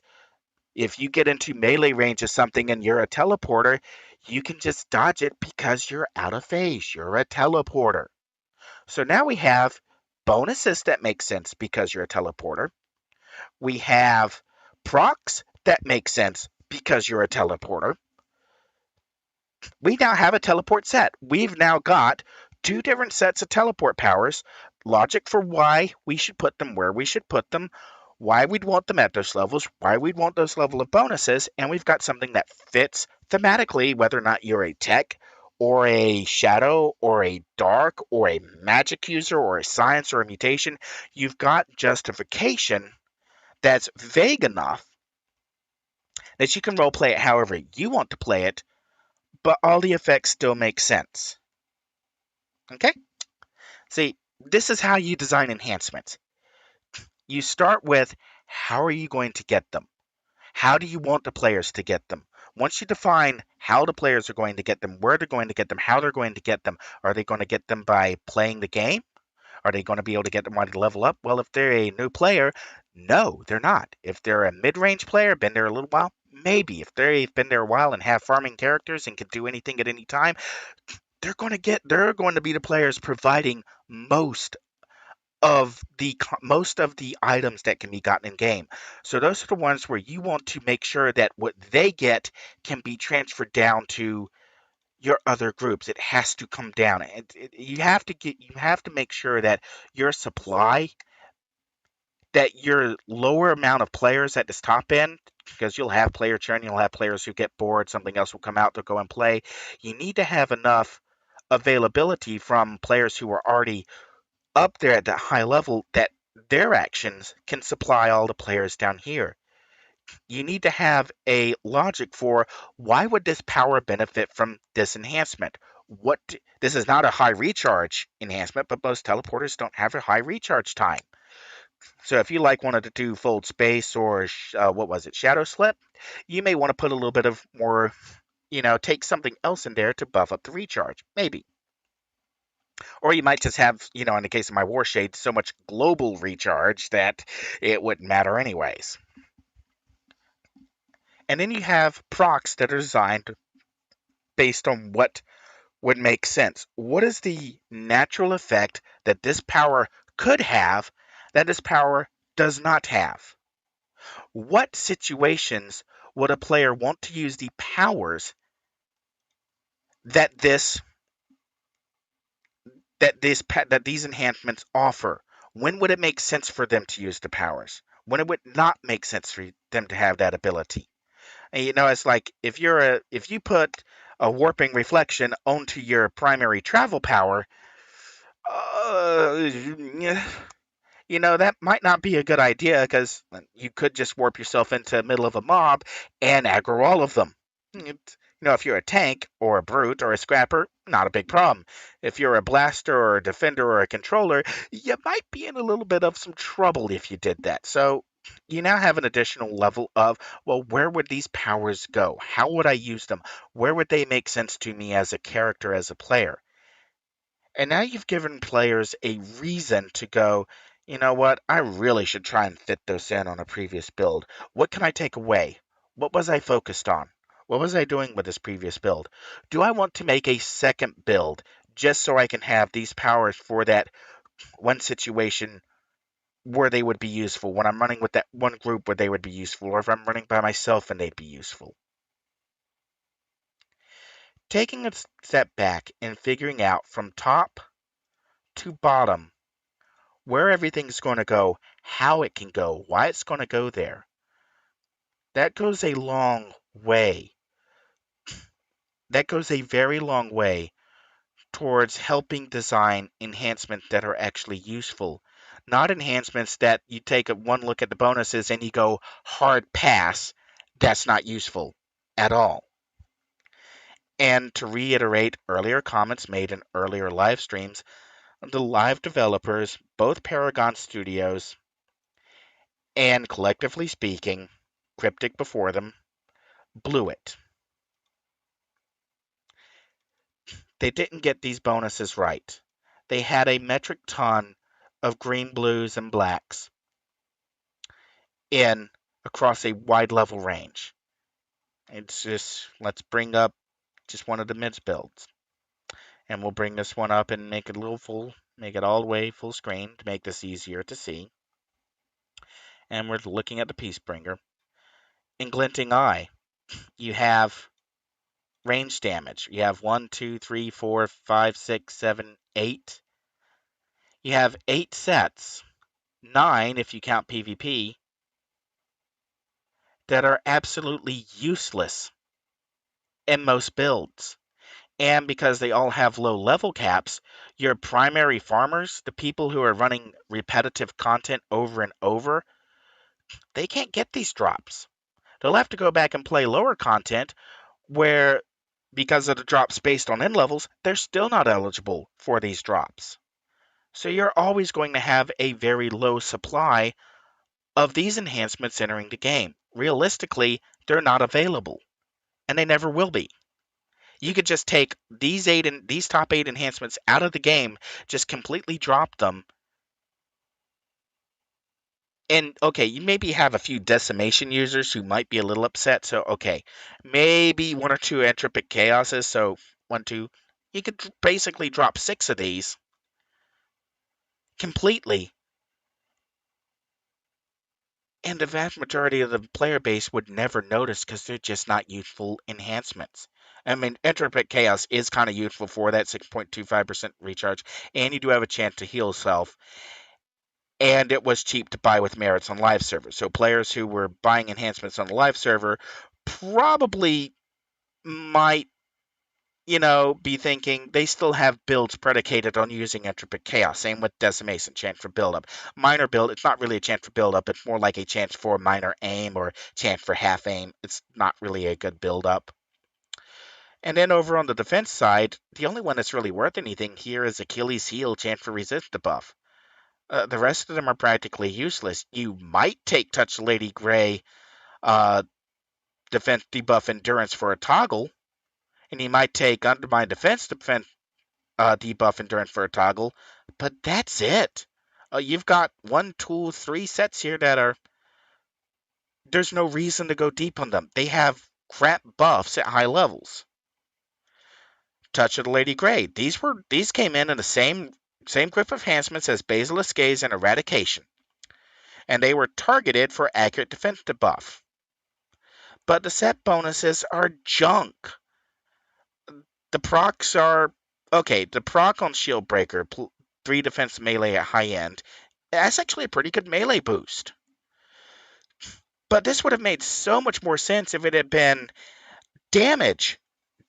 If you get into melee range of something and you're a teleporter, you can just dodge it because you're out of phase. You're a teleporter. So now we have bonuses that make sense because you're a teleporter. We have procs that make sense because you're a teleporter. We now have a teleport set. We've now got 2 different sets of teleport powers, logic for why we should put them where we should put them, why we'd want them at those levels, why we'd want those level of bonuses, and we've got something that fits thematically, whether or not you're a tech or a shadow or a dark or a magic user or a science or a mutation. You've got justification that's vague enough that you can roleplay it however you want to play it, but all the effects still make sense. Okay? See, this is how you design enhancements. You start with how are you going to get them? How do you want the players to get them? Once you define how the players are going to get them, where they're going to get them, how they're going to get them, are they going to get them by playing the game? Are they going to be able to get them while they level up? Well, if they're a new player, no, they're not. If they're a mid range player, been there a little while, maybe. If they've been there a while and have farming characters and can do anything at any time, they're going to be the players providing most of the items that can be gotten in game. So those are the ones where you want to make sure that what they get can be transferred down to your other groups. It has to come down. You have to make sure that your supply, that your lower amount of players at this top end, because you'll have player churn, you'll have players who get bored, something else will come out, they'll go and play. You need to have enough availability from players who are already up there at that high level that their actions can supply all the players down here. You need to have a logic for why would this power benefit from this enhancement? This is not a high recharge enhancement, but most teleporters don't have a high recharge time. So if you wanted to do fold space or what was it, shadow slip, you may want to put a little bit of more, take something else in there to buff up the recharge, maybe. Or you might just have, in the case of my Warshade, so much global recharge that it wouldn't matter anyways. And then you have procs that are designed based on what would make sense. What is the natural effect that this power could have that this power does not have? What situations would a player want to use the powers that these enhancements offer? When would it make sense for them to use the powers? When it would not make sense for them to have that ability? And it's like if you put a warping reflection onto your primary travel power, yeah, that might not be a good idea because you could just warp yourself into the middle of a mob and aggro all of them. If you're a tank or a brute or a scrapper, not a big problem. If you're a blaster or a defender or a controller, you might be in a little bit of some trouble if you did that. So you now have an additional level of, well, where would these powers go? How would I use them? Where would they make sense to me as a character, as a player? And now you've given players a reason to go, you know what, I really should try and fit those in on a previous build. What can I take away? What was I focused on? What was I doing with this previous build? Do I want to make a second build just so I can have these powers for that one situation where they would be useful, when I'm running with that one group where they would be useful, or if I'm running by myself and they'd be useful? Taking a step back and figuring out from top to bottom where everything's going to go, how it can go, why it's going to go there. That goes a long way. That goes a very long way towards helping design enhancements that are actually useful. Not enhancements that you take a one look at the bonuses and you go hard pass. That's not useful at all. And to reiterate earlier comments made in earlier live streams, the live developers, both Paragon Studios and collectively speaking, Cryptic before them, blew it. They didn't get these bonuses right. They had a metric ton of green, blues, and blacks in across a wide level range. It's just, let's bring up just one of the mids builds. And we'll bring this one up and make it a little full, make it all the way full screen to make this easier to see. And we're looking at the Peacebringer. In Glinting Eye, you have range damage. You have 1, 2, 3, 4, 5, 6, 7, 8. You have 8 sets, 9 if you count PvP, that are absolutely useless in most builds. And because they all have low level caps, your primary farmers, the people who are running repetitive content over and over, they can't get these drops. They'll have to go back and play lower content where, because of the drops based on end levels, they're still not eligible for these drops. So you're always going to have a very low supply of these enhancements entering the game. Realistically, they're not available, and they never will be. You could just take these top 8 enhancements out of the game, just completely drop them. And okay, you maybe have a few decimation users who might be a little upset. So okay, maybe 1 or 2 entropic chaoses. So 1, 2, you could basically drop 6 of these completely, and the vast majority of the player base would never notice because they're just not useful enhancements. I mean, Entropic Chaos is kind of useful for that 6.25% recharge, and you do have a chance to heal self. And it was cheap to buy with merits on live servers. So players who were buying enhancements on the live server probably might, be thinking they still have builds predicated on using Entropic Chaos. Same with Decimation, chance for build-up. Minor build, it's not really a chance for build-up. It's more like a chance for minor aim or chance for half aim. It's not really a good build-up. And then over on the defense side, the only one that's really worth anything here is Achilles' Heel, chance for resist debuff. The rest of them are practically useless. You might take Touch Lady Grey uh, defense debuff endurance for a toggle, and you might take Undermine defense debuff endurance for a toggle, but that's it. You've got 1, 2, 3 sets here that are. There's no reason to go deep on them. They have crap buffs at high levels. Touch of the Lady Grey. These came in the same group of enhancements as Basilisk Gaze and Eradication, and they were targeted for accurate defense debuff. But the set bonuses are junk. The procs are okay. The proc on Shield Breaker, 3 defense melee at high end, that's actually a pretty good melee boost. But this would have made so much more sense if it had been damage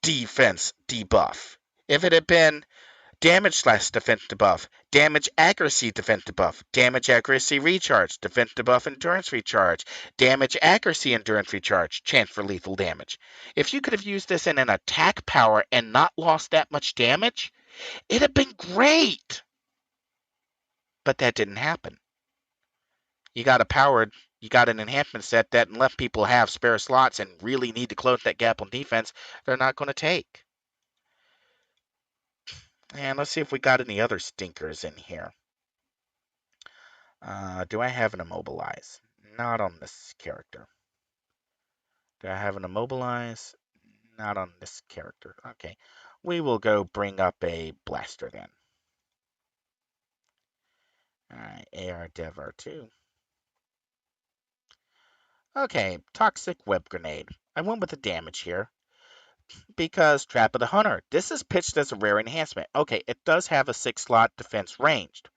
defense debuff. If it had been Damage slash defense debuff. Damage accuracy defense debuff. Damage accuracy recharge. Defense debuff endurance recharge. Damage accuracy endurance recharge. Chance for lethal damage. If you could have used this in an attack power and not lost that much damage, it'd have been great. But that didn't happen. You got an enhancement set that unless people have spare slots and really need to close that gap on defense, they're not going to take. And let's see if we got any other stinkers in here. Do I have an immobilize? Not on this character. Do I have an immobilize? Not on this character. Okay. We will go bring up a blaster then. Alright, AR Dev R2. Okay, toxic web grenade. I went with the damage here because Trap of the Hunter. This is pitched as a rare enhancement. Okay, it does have a 6-slot defense ranged,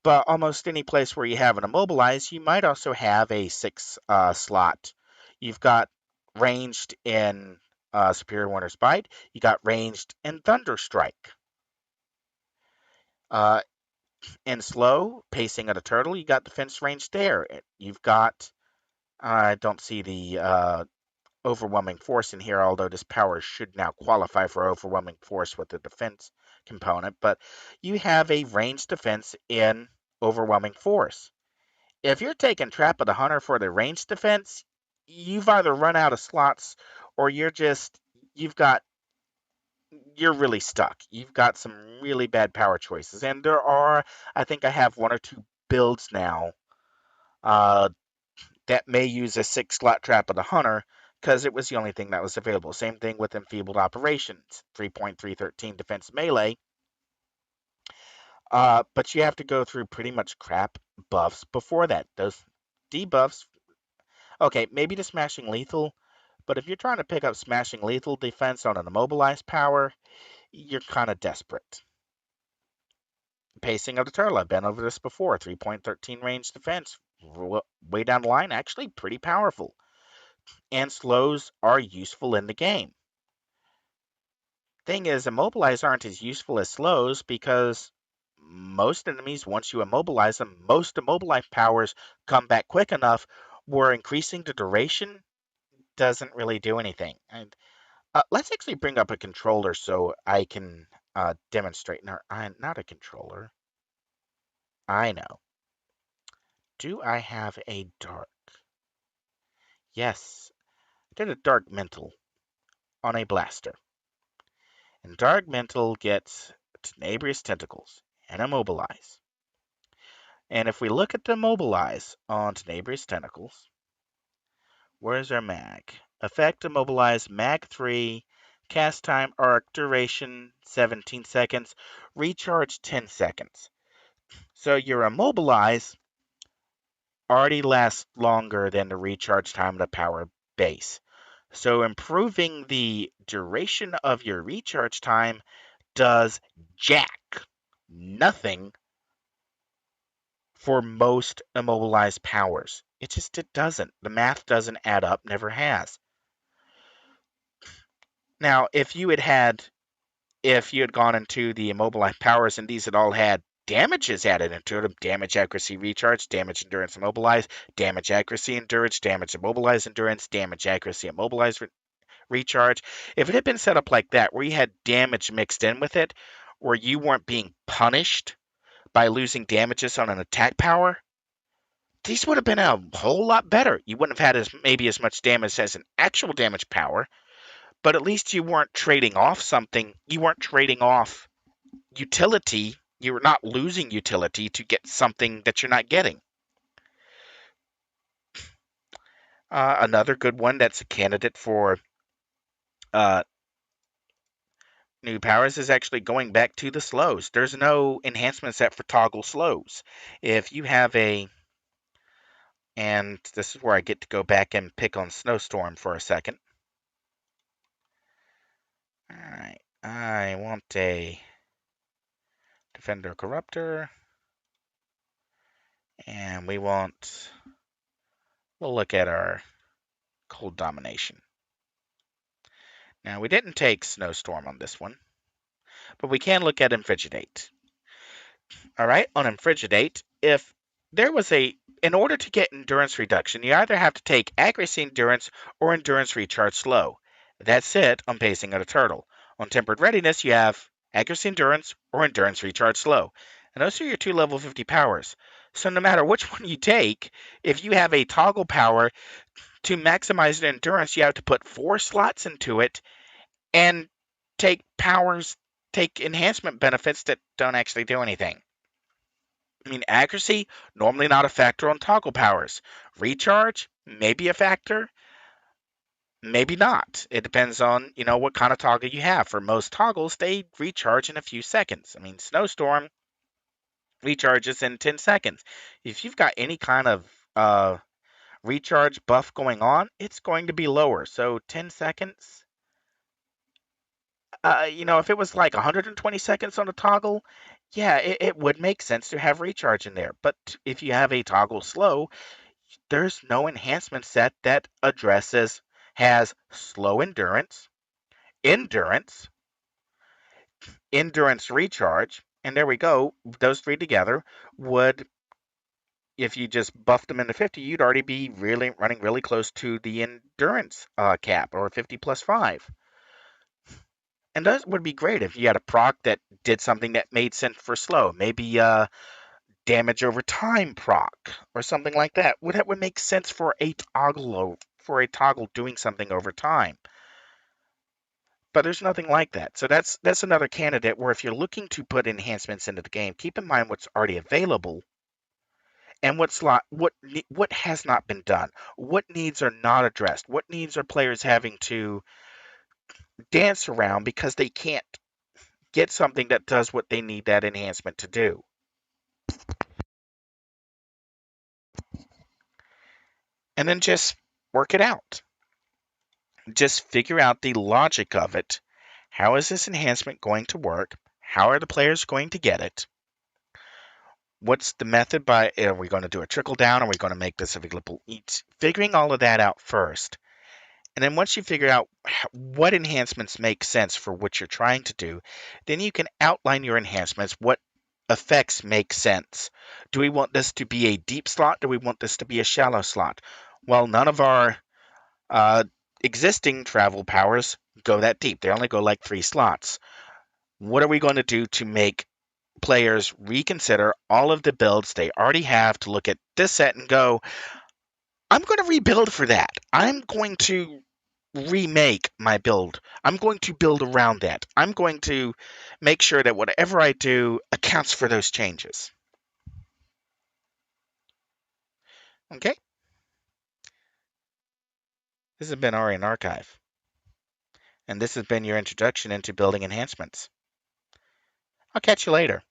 but almost any place where you have an immobilize, you might also have a 6 slot. You've got ranged in Superior Winter's Bite. You got ranged in Thunderstrike. In slow pacing of the turtle, you got defense range there. You've got I don't see the overwhelming force in here, although this power should now qualify for overwhelming force with the defense component. But you have a ranged defense in overwhelming force. If you're taking Trap of the Hunter for the ranged defense, you've either run out of slots or you're really stuck. You've got some really bad power choices. And I think I have 1 or 2 builds now uh, that may use a 6-slot Trap of the Hunter because it was the only thing that was available. Same thing with Enfeebled Operations, 3.313 defense melee. But you have to go through pretty much crap buffs before that. Those debuffs, okay, maybe the Smashing Lethal, but if you're trying to pick up Smashing Lethal defense on an immobilized power, you're kind of desperate. Pacing of the turtle, I've been over this before. 3.13 range defense, way down the line, actually pretty powerful. And slows are useful in the game. Thing is, immobilize aren't as useful as slows because most enemies, once you immobilize them, most immobilize powers come back quick enough where increasing the duration doesn't really do anything. And let's actually bring up a controller so I can demonstrate. No, I'm not a controller. I know. Do I have a dark? Yes. I did a dark mental on a blaster. And dark mental gets Tenebrious Tentacles and immobilize. And if we look at the immobilize on Tenebrious Tentacles, where's our mag? Effect immobilize, mag 3, cast time, arc duration 17 seconds, recharge 10 seconds. So your immobilize already lasts longer than the recharge time of the power base. So improving the duration of your recharge time does jack nothing for most immobilized powers. It doesn't. The math doesn't add up, never has. Now, if you had gone into the immobilized powers and these had all had damages added into them, damage accuracy recharge, damage endurance immobilize, damage accuracy endurance, damage immobilize endurance, damage accuracy immobilize recharge. If it had been set up like that, where you had damage mixed in with it, where you weren't being punished by losing damages on an attack power, these would have been a whole lot better. You wouldn't have had maybe as much damage as an actual damage power, but at least you weren't trading off something. You weren't trading off utility. You were not losing utility to get something that you're not getting. Another good one that's a candidate for new powers is actually going back to the slows. There's no enhancement set for toggle slows. If you have and this is where I get to go back and pick on Snowstorm for a second. Alright, I want a Defender Corruptor, and we'll look at our Cold Domination. Now, we didn't take Snowstorm on this one, but we can look at Infrigidate. All right, on Infrigidate, if there was in order to get endurance reduction, you either have to take accuracy endurance or endurance recharge slow. That's it on pacing of the turtle. On tempered readiness, you have accuracy endurance or endurance recharge slow. And those are your two level 50 powers. So no matter which one you take, if you have a toggle power to maximize the endurance, you have to put 4 slots into it and take enhancement benefits that don't actually do anything. I mean, accuracy, normally not a factor on toggle powers. Recharge, maybe a factor, maybe not. It depends on, what kind of toggle you have. For most toggles, they recharge in a few seconds. I mean, Snowstorm recharges in 10 seconds. If you've got any kind of recharge buff going on, it's going to be lower. So 10 seconds, if it was like 120 seconds on a toggle, yeah, it would make sense to have recharge in there. But if you have a toggle slow, there's no enhancement set that has slow endurance, endurance recharge, and there we go. Those three together would, if you just buffed them into 50, you'd already be really running really close to the endurance cap, or 50 plus 5. And that would be great if you had a proc that did something that made sense for slow. Maybe damage over time proc or something like that. That would make sense for a toggle doing something over time. But there's nothing like that. So that's another candidate where if you're looking to put enhancements into the game, keep in mind what's already available and what has not been done. What needs are not addressed. What needs are players having to dance around because they can't get something that does what they need that enhancement to do. And then just work it out. Just figure out the logic of it. How is this enhancement going to work? How are the players going to get it? What's the method are we going to do a trickle down? Are we going to make this available each? Figuring all of that out first. And then once you figure out what enhancements make sense for what you're trying to do, then you can outline your enhancements. What effects make sense? Do we want this to be a deep slot? Do we want this to be a shallow slot? Well, none of our uh, existing travel powers go that deep. They only go like 3 slots. What are we going to do to make players reconsider all of the builds they already have to look at this set and go, I'm going to rebuild for that. I'm going to remake my build. I'm going to build around that. I'm going to make sure that whatever I do accounts for those changes. Okay? This has been Aurian Archive, and this has been your introduction into building enhancements. I'll catch you later.